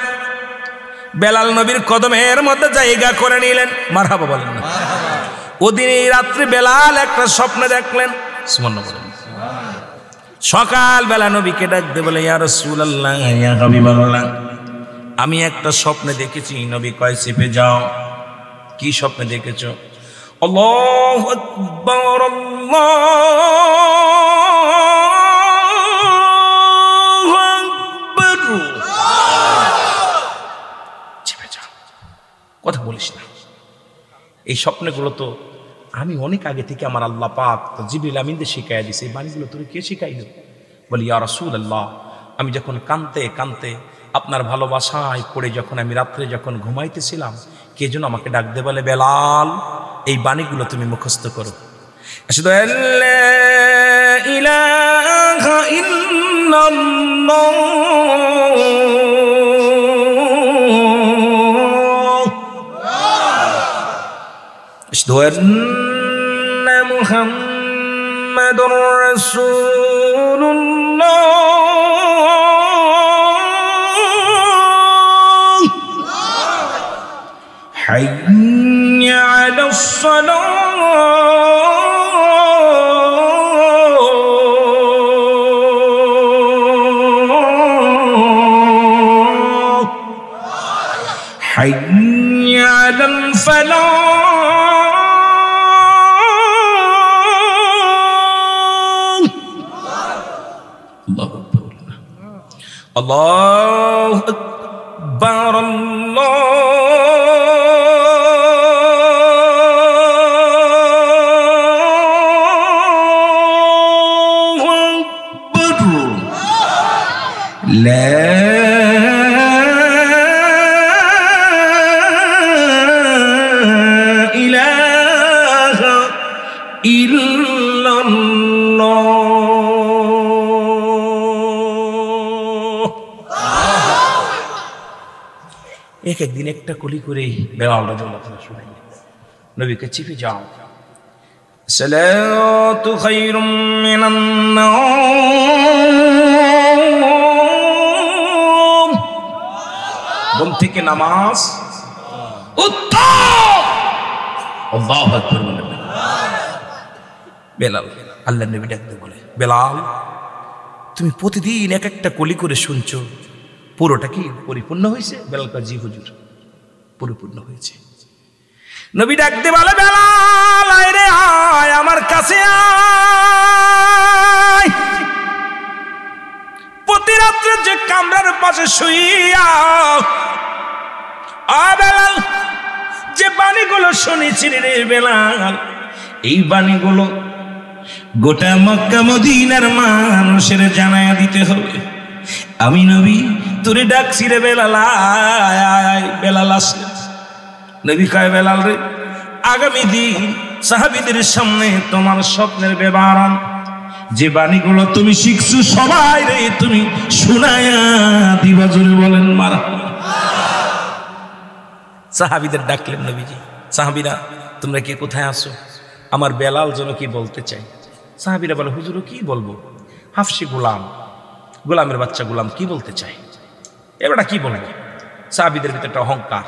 বেলাল নবীর কদমের মধ্যে জায়গা করে নিলেন। মারহাবা বলেন না। ওদিন এই রাত্রে বেলাল একটা স্বপ্ন দেখলেন। সুবহানাল্লাহ। সকাল বেলা নবীকে ডাকতে বলে ইয়া রাসূলুল্লাহ, ইয়া হাবিবাল্লাহ, আমি একটা স্বপ্নে দেখেছি। নবী কয় চেপে যাও। কি স্বপ্নে দেখেছো? আল্লাহু আকবার, আল্লাহু আকবার। চেপে যাও, কথা বলিস না। এই স্বপ্নগুলো তো আমি অনেক আগে থেকে আমার আল্লাহ পাক জিবরিল আমিনদের শিখাইয়া দিছে। এই বাণীগুলো তোর কে শিখাইল? বলি ইয়া রাসূলুল্লাহ, আমি যখন কাঁদতে কাঁদতে আপনার ভালোবাসায় পড়ে যখন আমি রাত্রে যখন ঘুমাইতেছিলাম, কে যেন আমাকে ডাক দে বলে বেলাল এই বাণীগুলো তুমি মুখস্থ করো। আশহাদু আল্লা ইলাহা ইল্লাল্লাহ, আশহাদু আন্না মুহাম্মাদুর রাসূলুল্লাহ, হাইয়া আলাস সালাহ, حي على الفلاح الله أكبر الله أكبر الله أكبر لا एक एक दिन एक कुली करे बेलाल रादियाल्लाहु अन्हु শুনাই নবী কে চিপে যাও সালাতু খায়রুম মিনান নাওম ঘুম থেকে নামাজ উত্তম আল্লাহু আকবার বলেন বেলাল আল্লাহ নবী ডাকতে বলে বেলাল তুমি প্রতিদিন এক একটা কুলি করে শুনছো পুরোটা কি পরিপূর্ণ হয়েছে বেলাল জি হুজুর পরিপূর্ণ হয়েছে নবী ডাকতে বলে বেলাল আয় রে আয় আমার কাছে আয় প্রতি রাত্রে যে কামরার পাশে শুইয়া আ বেলাল যে বাণীগুলো শুনেছি রে বেলাল এই বাণীগুলো গোটা মক্কা মদিনার মানুষের জানায়া দিতে হবে আমি নবী তোরে ডাকছি রে বেলাল আয় বেলাল আসলে নবী কয় বেলাল রে আগামী দিন সাহাবীদের সামনে তোমার স্বপ্নের বিবরণ যে বাণীগুলো তুমি শিখছো সবাই রে তুমি শোনায়া দিবা জোরে বলেন মারহাবা সাহাবীদের ডাকলেন নবীজি সাহাবীরা তোমরা কে কোথায় আছো আমার বেলাল যেন কি বলতে চাই সাহাবীরা বলে হুজুর কি বলবো হাফসি গোলাম গোলামের বাচ্চা গোলাম কি বলতে চাই এবারটা কি বলবো সাহাবীদের ভিতরে একটা অহংকার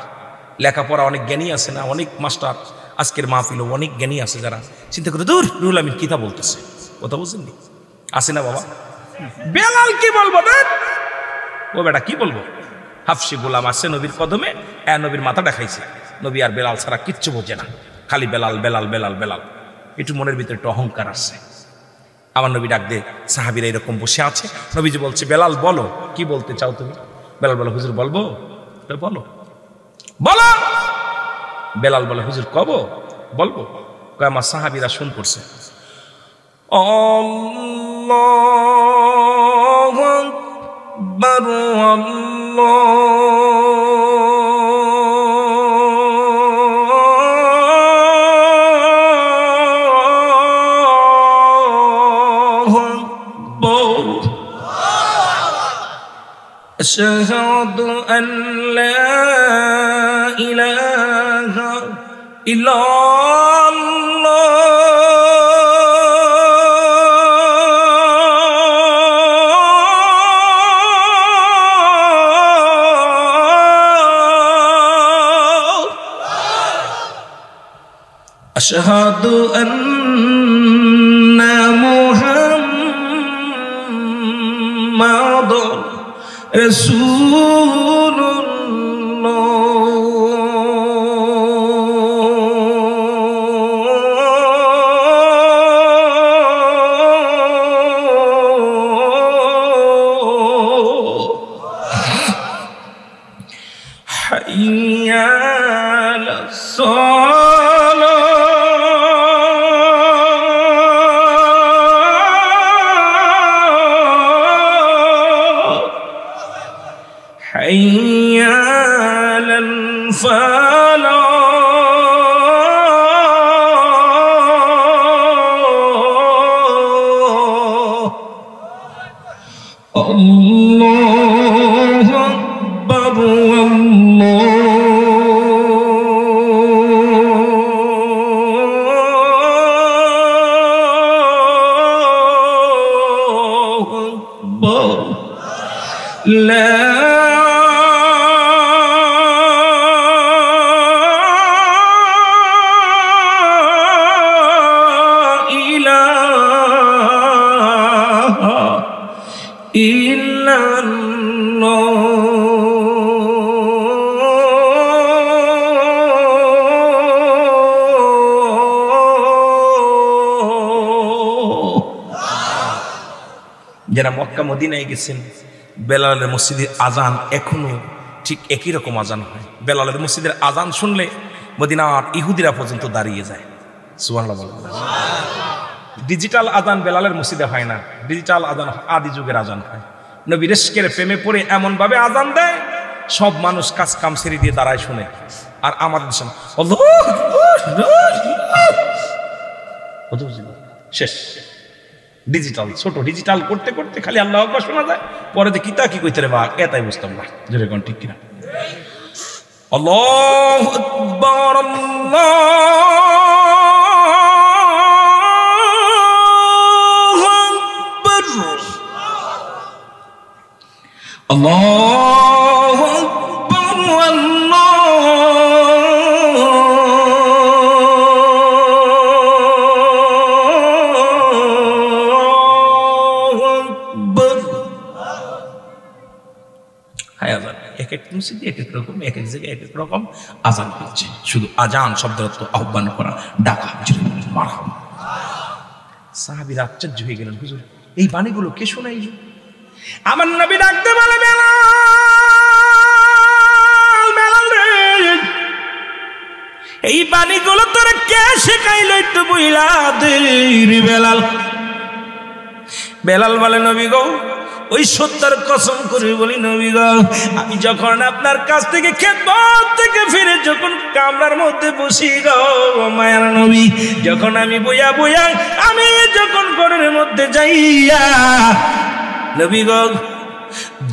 লেখাপড়া অনেক জ্ঞানী আছে না অনেক মাস্টার আজকের মাহফিলে অনেক জ্ঞানী আছে যারা চিন্তা করে দূর রুহুল আমিন কিতা বলতেছে কথা বুঝেননি আছে না বাবা বেলাল কি বলবো ও বেটা কি বলবো হাফসি গোলাম আছে নবীর কদমে নবীর মাথা দেখাইছে নবী আর বেলাল ছাড়া কিচ্ছু বোঝে না খালি বেলাল বেলাল বেলাল বেলাল একটু মনের ভিতরে একটু অহংকার আসছে আমার নবী ডাক দে সাহাবীরা এরকম বসে আছে নবীজি বলছে বেলাল বলো কি বলতে চাও তুমি বেলাল বলে হুজুর বলবো বলো বলো বেলাল বলে হুজুর কব বলবো কয় আমার সাহাবীরা শুন করছে আল্লাহু আকবার أشهد أن لا إله إلا الله أشهد أن محمد رسول الله حي على الصلاة حي على الفلاح الله أكبر الله أكبر لا إلا الله যারা মক্কা মদিনায় গেছেন, বেলালের মসজিদের আজান এখনো ঠিক একই রকম আজান হয়। বেলালের মসজিদের আজান শুনলে মদিনার ইহুদিরা পর্যন্ত দাঁড়িয়ে যায়। সুবহানাল্লাহ বলেন। ডিজিটাল আজান বেলালের মসজিদে হয় না, ডিজিটাল আজান আদি যুগের আজান হয়। নবীর ইশকের প্রেমে পড়ে এমন ভাবে আজান দেয় সব মানুষ কাজ কাম ছেড়ে দিয়ে দাঁড়ায় শুনে। আর আমাদের সামনে শেষ। ডিজিটাল ছোট ডিজিটাল করতে করতে খালি আল্লাহু আকবার শোনা যায়, পরে যে কিতা কি কইতে রে বা এটাই বুঝতাম না। জোরে কোন ঠিক কিনা? আল্লাহু আকবার, আল্লাহু আকবার, আল্লাহু আকবার। হায় আল্লাহ, এক এক মসজিদে এক এক রকম, এক এক জায়গায় এক এক রকম আজান হচ্ছে। শুধু আজান শব্দের অর্থ আহ্বান করা, ডাকা। মারহাবা। সাহাবীরা আশ্চর্য হয়ে গেলেন, হুজুর এই বাণীগুলো কে শোনাইল? আমার নবী ডাকতে বলে, বেলাল রে, এই বাণীগুলো তোরা কে শেখাইল একটু বইলা দে রে বেলাল। বেলাল বলে, নবী গো, ওই সত্যের কসম করে বলি নবী গো, আমি যখন আপনার কাছ থেকে খেদমত থেকে ফিরে যখন কামরার মধ্যে বসি গো মায়ার নবী, যখন আমি বইয়া বইয়া আমি যখন ঘরের মধ্যে যাইয়া নবী গো,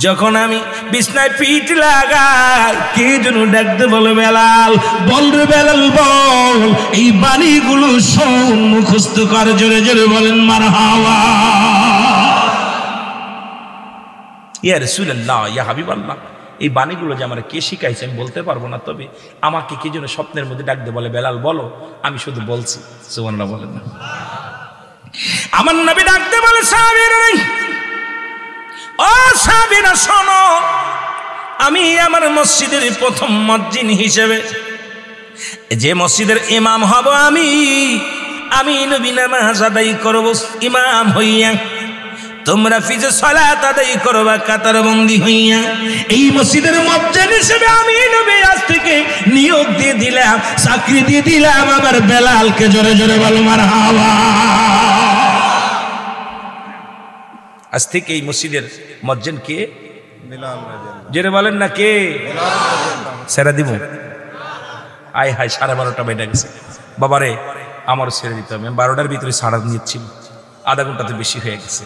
যখন আমি বিছনায় পিঠ লাগাই কে যেন ডাকতে বলে, বেলাল বল রে বেলাল বল, এই বাণীগুলো শোন, মুখস্থ কর। জোরে জোরে বলেন মারহাবা। ইয়া রাসূলুল্লাহ, ইয়া হাবিবাল্লাহ, এই বাণীগুলো যে আমার কে শিখাইছে আমি বলতে পারবো না, তবে আমাকে কে যেন স্বপ্নের মধ্যে ডাকতে বলে, বেলাল বলো, আমি শুধু বলছি। সুবহানাল্লাহ বলেন না। আমার নবী ডাকতে বলে, সাহাবীরা ও সাহাবীরা শোনো, আমি আমার মসজিদের প্রথম মুয়াজ্জিন হিসেবে যে মসজিদের ইমাম হব, আমি নবী নামাজ আদায় করব ইমাম হইয়া, তোমরা ফিজে সালাত আদায় করবা কাতার বন্দী হইয়া। এই মসজিদের মুয়াজ্জিন হিসেবে আমি নবী আজ থেকে নিয়োগ দিয়ে দিলাম, চাকরি দিয়ে দিলাম আমার বেলালকে। জোরে জোরে বল মারহাবা। আজ থেকে এই মসজিদের মুয়াজ্জিন কে? জোরে বলেন না কে? ছেড়ে দিব? আয় হায়, 12:30 বেজে গেছে বাবারে, আমারও ছেড়ে দিতে হবে। 12টার ভিতরে ছাড়া নিচ্ছিল, আধা ঘন্টাতে বেশি হয়ে গেছে।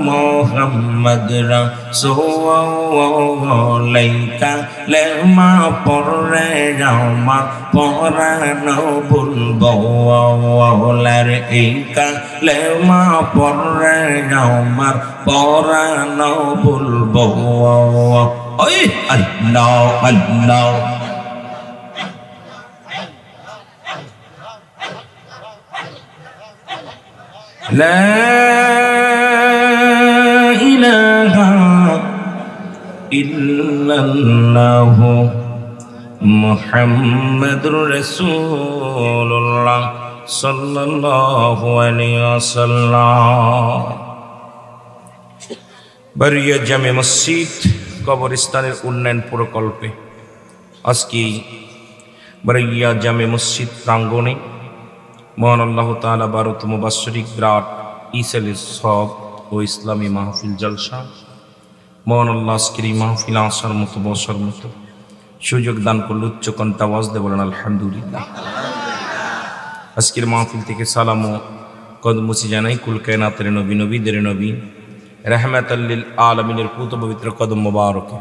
মোহাম্মদ রাসূলুল্লাহ লেমা পড়ে জামা পরানো বলবো ওলার এইকা লেমা পড়ে জামা পরানো বলবো। ওই আল্লাহ আল্লাহ লা ইলাহা ইল্লাল্লাহু মুহাম্মাদুর রাসূলুল্লাহ সাল্লাল্লাহু আলাইহি ওয়াসাল্লাম। বারিয়া জামে মসজিদ কবরস্থানের উন্নয়ন প্রকল্পে আজকে বারিয়া জামে মসজিদ প্রাঙ্গণে মহান আল্লাহ তাআলা 12তম বাৎসরিক বিরাট ইসালে সব ও ইসলামী মাহফিল জলসা, মহান আল্লাহ আজকের এই মাহফিল আসার মতো বসার মতো সুযোগ দান করলে উচ্চ কণ্ঠে আওয়াজ দিয়ে বলেন আলহামদুলিল্লাহ। আজকের মাহফিল থেকে সালাম ও কদমুসি জানাই কুল কায়নাতের নবী, নবীদের নবী, রাহমাতাল লিল আলামিনের পুত পবিত্র কদম মোবারকে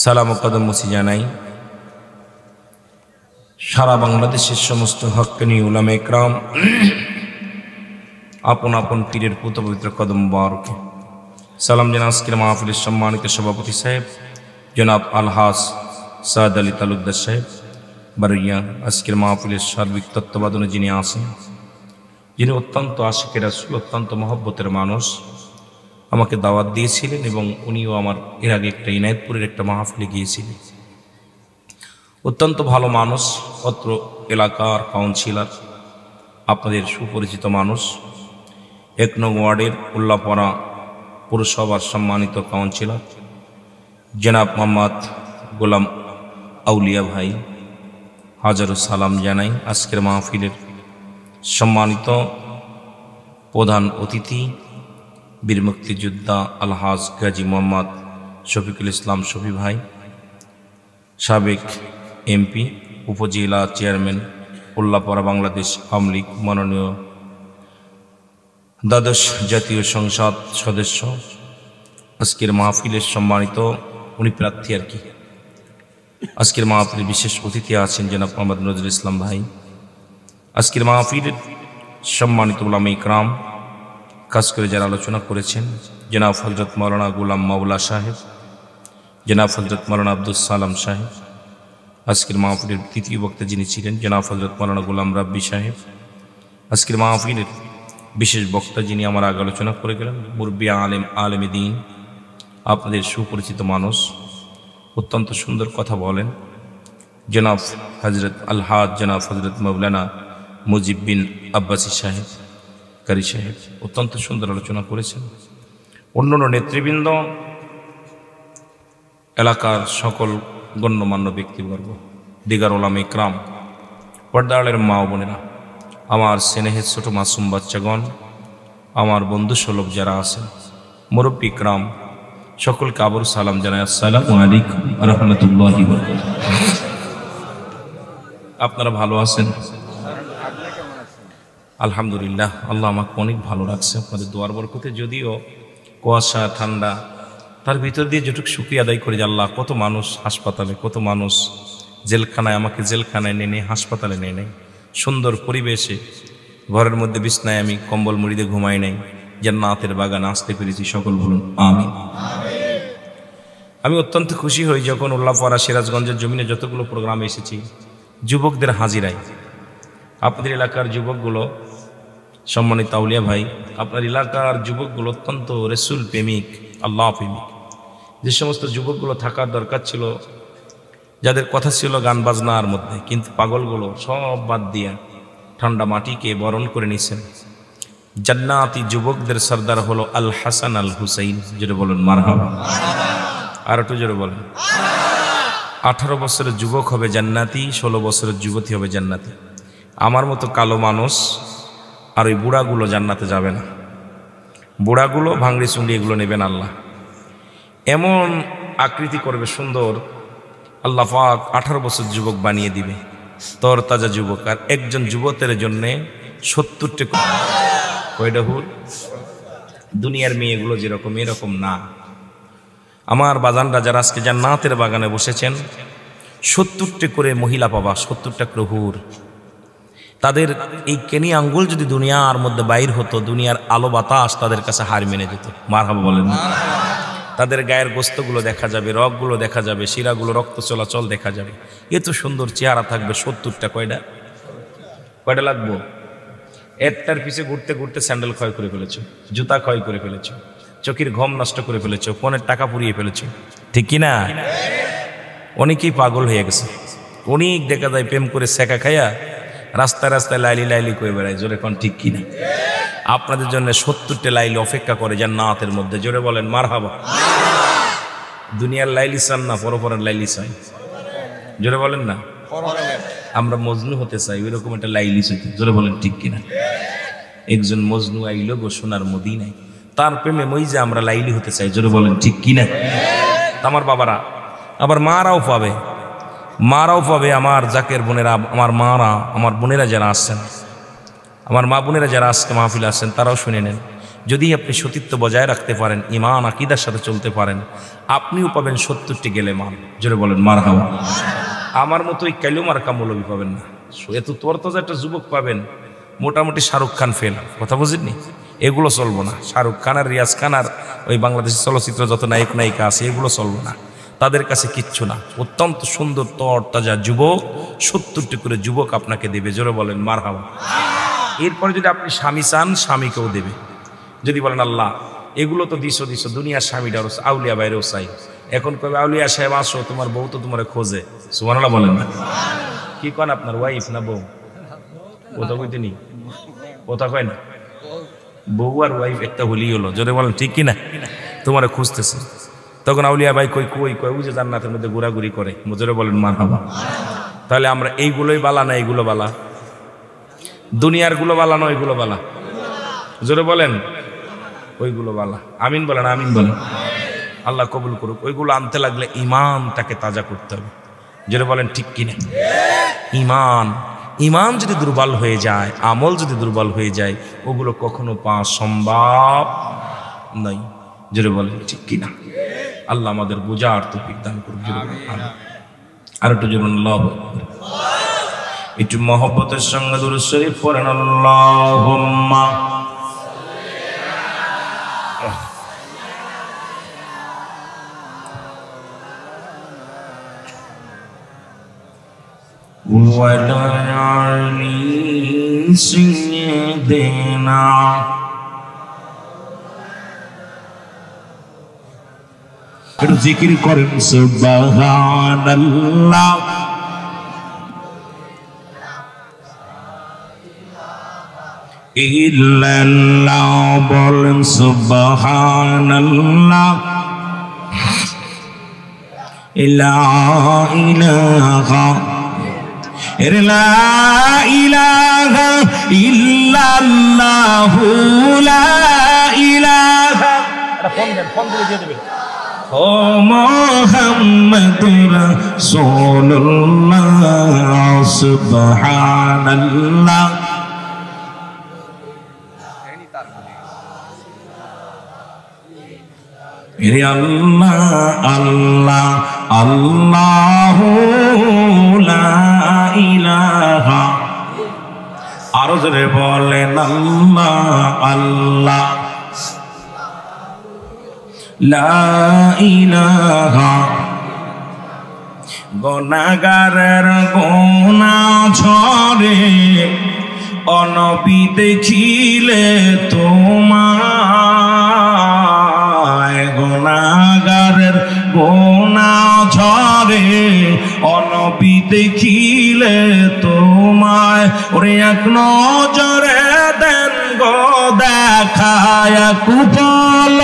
সালাম ও কদমুসি জানাই সারা বাংলাদেশের সমস্ত হক্কানি উলামা ইকরাম, আপন আপন পীরের পুত পবিত্র কদম মোবারকে সালাম জানাই আজকের মাহফিলের সম্মানিত সভাপতি সাহেব জনাব আলহাজ সাদ আলী তালুকদার সাহেব বারিয়া। আজকের মাহফিলের সার্বিক তত্ত্বাবধানে যিনি আছেন, যিনি অত্যন্ত আশিকের রাসূল, অত্যন্ত মহব্বতের মানুষ, আমাকে দাওয়াত দিয়েছিলেন এবং উনিও আমার এর আগে একটা ইনায়েতপুরের একটা মাহফিলে গিয়েছিলেন। অত্যন্ত ভালো মানুষ, অত্র এলাকার কাউন্সিলর, আপনাদের সুপরিচিত মানুষ, 1 নং ওয়ার্ডের উল্লাপাড়া পৌরসভার সম্মানিত কাউন্সিলর জনাব মোহাম্মদ গোলাম আউলিয়া ভাই, হাজারো সালাম জানাই। আজকের মাহফিলের সম্মানিত প্রধান অতিথি বীর মুক্তিযোদ্ধা আলহাজ গাজী মোহাম্মদ শফিকুল ইসলাম শফি ভাই, সাবেক এমপি, উপজেলা চেয়ারম্যান, উল্লাপাড়া বাংলাদেশ আওয়ামী লীগ মাননীয় দ্বাদশ জাতীয় সংসদ সদস্য, আজকের মাহফিলের সম্মানিত উনি প্রার্থী আর কি। আজকের মাহফিলের বিশেষ অতিথি আছেন জনাব মোহাম্মদ নজরুল ইসলাম ভাই। আজকের মাহফিলের সম্মানিত উলামা ইকরাম, খাস করে যারা আলোচনা করেছেন জনাব হযরত মাওলানা গোলাম মাওলা সাহেব, জনাব হযরত মাওলানা আব্দুল সালাম সাহেব। আজকের মাহফিলের তৃতীয় বক্তা যিনি ছিলেন জনাব হযরত মাওলানা গোলাম রাব্বি সাহেব। আজকের মাহফিলের বিশেষ বক্তা যিনি আমার আগে আলোচনা করে গেলেন মুরব্বি আলেমে দ্বীন, আপনাদের সুপরিচিত মানুষ, অত্যন্ত সুন্দর কথা বলেন জনাব হযরত আলহাজ জনাব হযরত মাওলানা মুজিব বিন আব্বাসী সাহেব কারি সাহেব, অত্যন্ত সুন্দর আলোচনা করেছেন। অন্যান্য নেতৃবৃন্দ, এলাকার সকল গণ্যমান্য ব্যক্তিবর্গ, দিগার ওলামা ইকরাম, পর্দারের মা ও বোনেরা, আমার স্নেহের ছোট মাসুম বাচ্চাগণ, আমার বন্ধু সুলভ যারা আছেন, মুরব্বী ইকরাম, সকলকে আবার সালাম জানাই। আসসালামু আলাইকুম ওয়া রাহমাতুল্লাহি ওয়া বারাকাতুহু। আপনারা ভালো আছেন? আলহামদুলিল্লাহ, আল্লাহ আমাকে অনেক ভালো রাখছে আপনাদের দোয়ার বরকতে। যদিও কুয়াশা ঠান্ডা, তার ভিতর দিয়ে যেটুকু শুকরিয়া আদায় করি যে আল্লাহ, কত মানুষ হাসপাতালে, কত মানুষ জেলখানায়, আমাকে জেলখানায় নেই, হাসপাতালে নেই, সুন্দর পরিবেশে ঘরের মধ্যে বিছনায় আমি কম্বল মুড়ি দিয়ে ঘুমাই নাই, জান্নাতের বাগানে আসতে পেরেছি। সকল বলুন আমিন। আমি অত্যন্ত খুশি হই যখন উল্লাপাড়া সিরাজগঞ্জের জমিনে যতগুলো প্রোগ্রাম এসেছি, যুবকদের হাজিরায়। আপনাদের এলাকার যুবকগুলো, সম্মানিত আউলিয়া ভাই, আপনার এলাকার যুবকগুলো অত্যন্ত রসুল প্রেমিক, আল্লাহ প্রেমিক। যে সমস্ত যুবকগুলো থাকার দরকার ছিল, যাদের কথা ছিল গান বাজনার মধ্যে, কিন্তু পাগলগুলো সব বাদ দিয়া ঠান্ডা মাটিকে বরণ করে নিছেন। জান্নাতি যুবকদের সর্দার হলো আল হাসান আল হুসাইন। জোরে বলেন মারহাবা। আর একটু জোরে বলেন। 18 বছরের যুবক হবে জান্নাতি, 16 বছরের যুবতী হবে জান্নাতি। আমার মতো কালো মানুষ আর ওই বুড়াগুলো জান্নাতে যাবে না। বুড়াগুলো ভাঙড়ি চুংড়ি এগুলো নেবেন আল্লাহ, এমন আকৃতি করবে সুন্দর, আল্লাহ পাক 18 বছর যুবক বানিয়ে দিবে, তর তাজা যুবক। আর একজন যুবকের জন্যে 70টা কয়টা হুর। দুনিয়ার মেয়েগুলো যেরকম, এরকম না। আমার বাজানরা যারা আজকে জান্নাতের বাগানে বসেছেন, 70টা করে মহিলা পাবা, 70টা করে হুর। তাদের এই কেনি আঙ্গুল যদি দুনিয়ার মধ্যে বাইর হতো, দুনিয়ার আলো বাতাস তাদের কাছে হার মেনে যেত। মারহাবা বলেন। তাদের গায়ের গোস্তগুলো দেখা যাবে, রগগুলো দেখা যাবে, শিরাগুলো রক্ত চলাচল দেখা যাবে, এত সুন্দর চেহারা থাকবে। 70টা কয়টা লাগবো? একটার পিছে ঘুরতে ঘুরতে স্যান্ডেল ক্ষয় করে ফেলেছ, জুতা ক্ষয় করে ফেলেছ, চোখের ঘুম নষ্ট করে ফেলেছ, ফোনের টাকা পুড়িয়ে ফেলেছ, ঠিক কিনা? অনেকেই পাগল হয়ে গেছে। অনেক দেখা যায় প্রেম করে সেকা খাইয়া রাস্তায় রাস্তায় লাইলি লাইলি করে বেড়ায়। জোরে কোন ঠিক কিনা? আপনাদের জন্য 70টা লাইলি অপেক্ষা করে জান্নাতের মধ্যে। জোরে বলেন মারহাবা। দুনিয়ার লাইলি চান না, পরপরের লাইলি চাই। জোরে বলেন না। আমরা মজনু হতে চাই, ওইরকম একটা লাইলি চাই। জোরে বলেন ঠিক কিনা? একজন মজনু আইল গো সোনার মদিনায়, তার প্রেমে মই যে আমরা লাইলি হতে চাই। জোরে বলেন ঠিক কিনা? আমার বাবারা, আবার মারাও পাবে, মারাও পাবে। আমার জাকের বোনেরা, আমার মারা, আমার বোনেরা যারা আসছেন, আমার মা বোনেরা যারা আজকে মাহফিলে আসছেন, তারাও শুনে নেন। যদি আপনি সতীত্ব বজায় রাখতে পারেন, ইমান আকীদার সাথে চলতে পারেন, আপনিও পাবেন 70টি গেলে মান। জোরে বলেন মারহাবা। আমার মতো ওই কালুমার কামৌলবি পাবেন না। এত তরতাজা একটা যুবক পাবেন, মোটামুটি শাহরুখ খান ফেল। কথা বুঝেননি? এগুলো চলবো না। শাহরুখ খান আর রিয়াজ খান আর ওই বাংলাদেশের চলচ্চিত্র যত নায়ক নায়িকা আছে, এগুলো চলবো না। তাদের কাছে কিচ্ছু না। অত্যন্ত সুন্দর তরতাজা যুবক, 70টি করে যুবক আপনাকে দেবে। জোরে বলেন মারহাবা। এরপরে যদি আপনি স্বামী চান, স্বামীকেও দেবে। যদি বলেন আল্লাহ এগুলো তো দিছো দুনিয়ার স্বামীটারও, আউলিয়া বাইরেও চাই। এখন কবে আউলিয়া সাহেব আসো, তোমার বউ তো তোমার খোঁজে। সুবহানাল্লাহ বলেন না। কি কন আপনার ওয়াইফ না বউ? কথা কইতে নি, কথা কয় না। বউ আর ওয়াইফ একটা হলেই হলো। জোরে বলেন ঠিক কিনা? তোমারে খুঁজতেছে। তখন আউলিয়া ভাই কই কই কই ওই যে জান্নাতের মধ্যে ঘোরাঘুরি করে, মুজরে বলেন মারহাবা। তাহলে আমরা এইগুলোই বালা না এইগুলো বালা? দুনিয়ার গুলো বালা না ওইগুলো বালা? জোরে বলেন ওইগুলো বালা। আমিন বলেন, আমিন বলেন। আল্লাহ কবুল করুক। ওইগুলো আনতে লাগলে ইমানটাকে তাজা করতে হবে। জোরে বলেন ঠিক কিনা? ইমান যদি দুর্বল হয়ে যায়, আমল যদি দুর্বল হয়ে যায়, ওগুলো কখনো পাওয়া সম্ভব নয়। জোরে বলেন ঠিক কিনা? আল্লাহ আমাদের বোঝার তৌফিক দান করুন। আর একটু জোরে আল্লাহু আকবার। একটু মহব্বতের সঙ্গে দুরূদ শরীফ পড়েন। আল্লাহুম্মা ওয়ালা আলি সাইয়্যিদিনা একটু জিকির করেন সুবহানাল্লাহ। ইল্লাল্লাহ বলেন সুবহানাল্লাহ। লা ইলাহা ইল্লাল্লাহু লা ইলাহা। ফোন দিয়ে দেবে। ও মুহাম্মাদুর রাসূলুল্লাহ সুবহানাল্লাহ। আল্লাহ আল্লাহ আল্লাহু লা ইলাহা। আরো জোরে বলেন আল্লাহ আল্লাহ লা ইলাহা। গুনাহগারের গুনাহ ঝরে অনবী দেখিলে তোমায়। গুনাহগারের গুনাহ ঝরে অনবী দেখিলে তোমায়। ওরে এক নজরে দেন গো দেখায় কুপল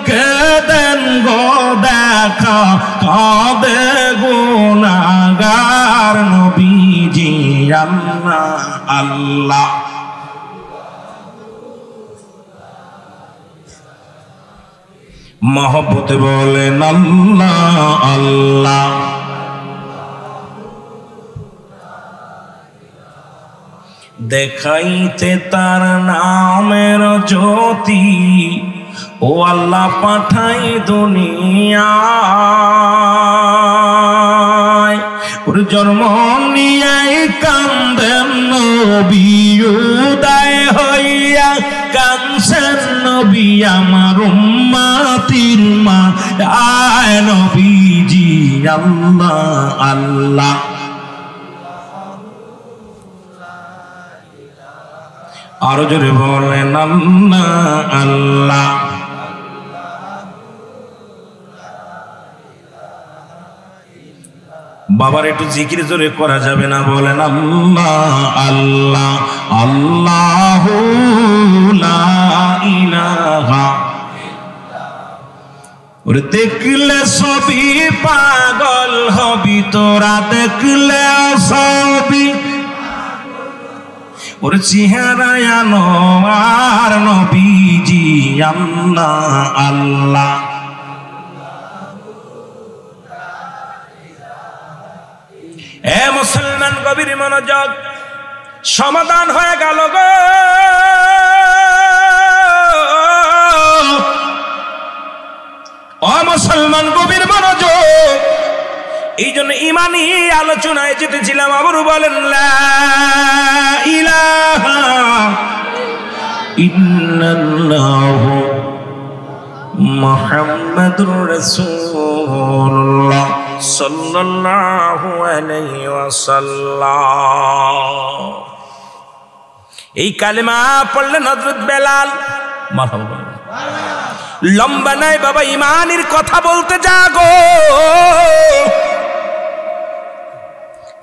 কে দেন গো দেখা। কাঁদে গুনাহগার নবীজি আল্লাহ আল্লাহ। মহব্বতে বলেন আল্লাহ আল্লাহ। দেখাইতে তার নামের জ্যোতি ও আল্লাহ পাঠাই দুনিয়ায়। ওর জন্ম নিয়ে কান্দেন নবী উদয় হইয়া। কানছেন নবী আমার উম্মতির মা আয় নবীজি আল্লাহ আল্লাহ। আরো জোরে বলেন আল্লাহ আল্লাহ। বাবার একটু জিকির জোরে করা যাবে না? বলেন আল্লাহ আল্লাহ আল্লাহু লা ইলাহা। ওরে দেখলে সবই পাগল হবি তোরা, দেখলে সবই। ওর চেহারায় আনোয়ার নবীজি আল্লাহ আল্লাহ। এ মুসলমান গভীর মনোযোগ, সমাধান হয়ে গেল গো। ও মুসলমান গভীর মনোযোগ। এই জন্য ইমানি আলোচনায় যেতেছিলাম। আবার বলেন লা ইলাহা ইল্লাল্লাহু মুহাম্মাদুর রাসূলুল্লাহ সাল্লাল্লাহু আলাইহি ওয়াসাল্লাম। এই কালেমা পড়লেন হযরত বেলাল। মারহাবা। লম্বা নাই বাবা, ইমানের কথা বলতে যাগো।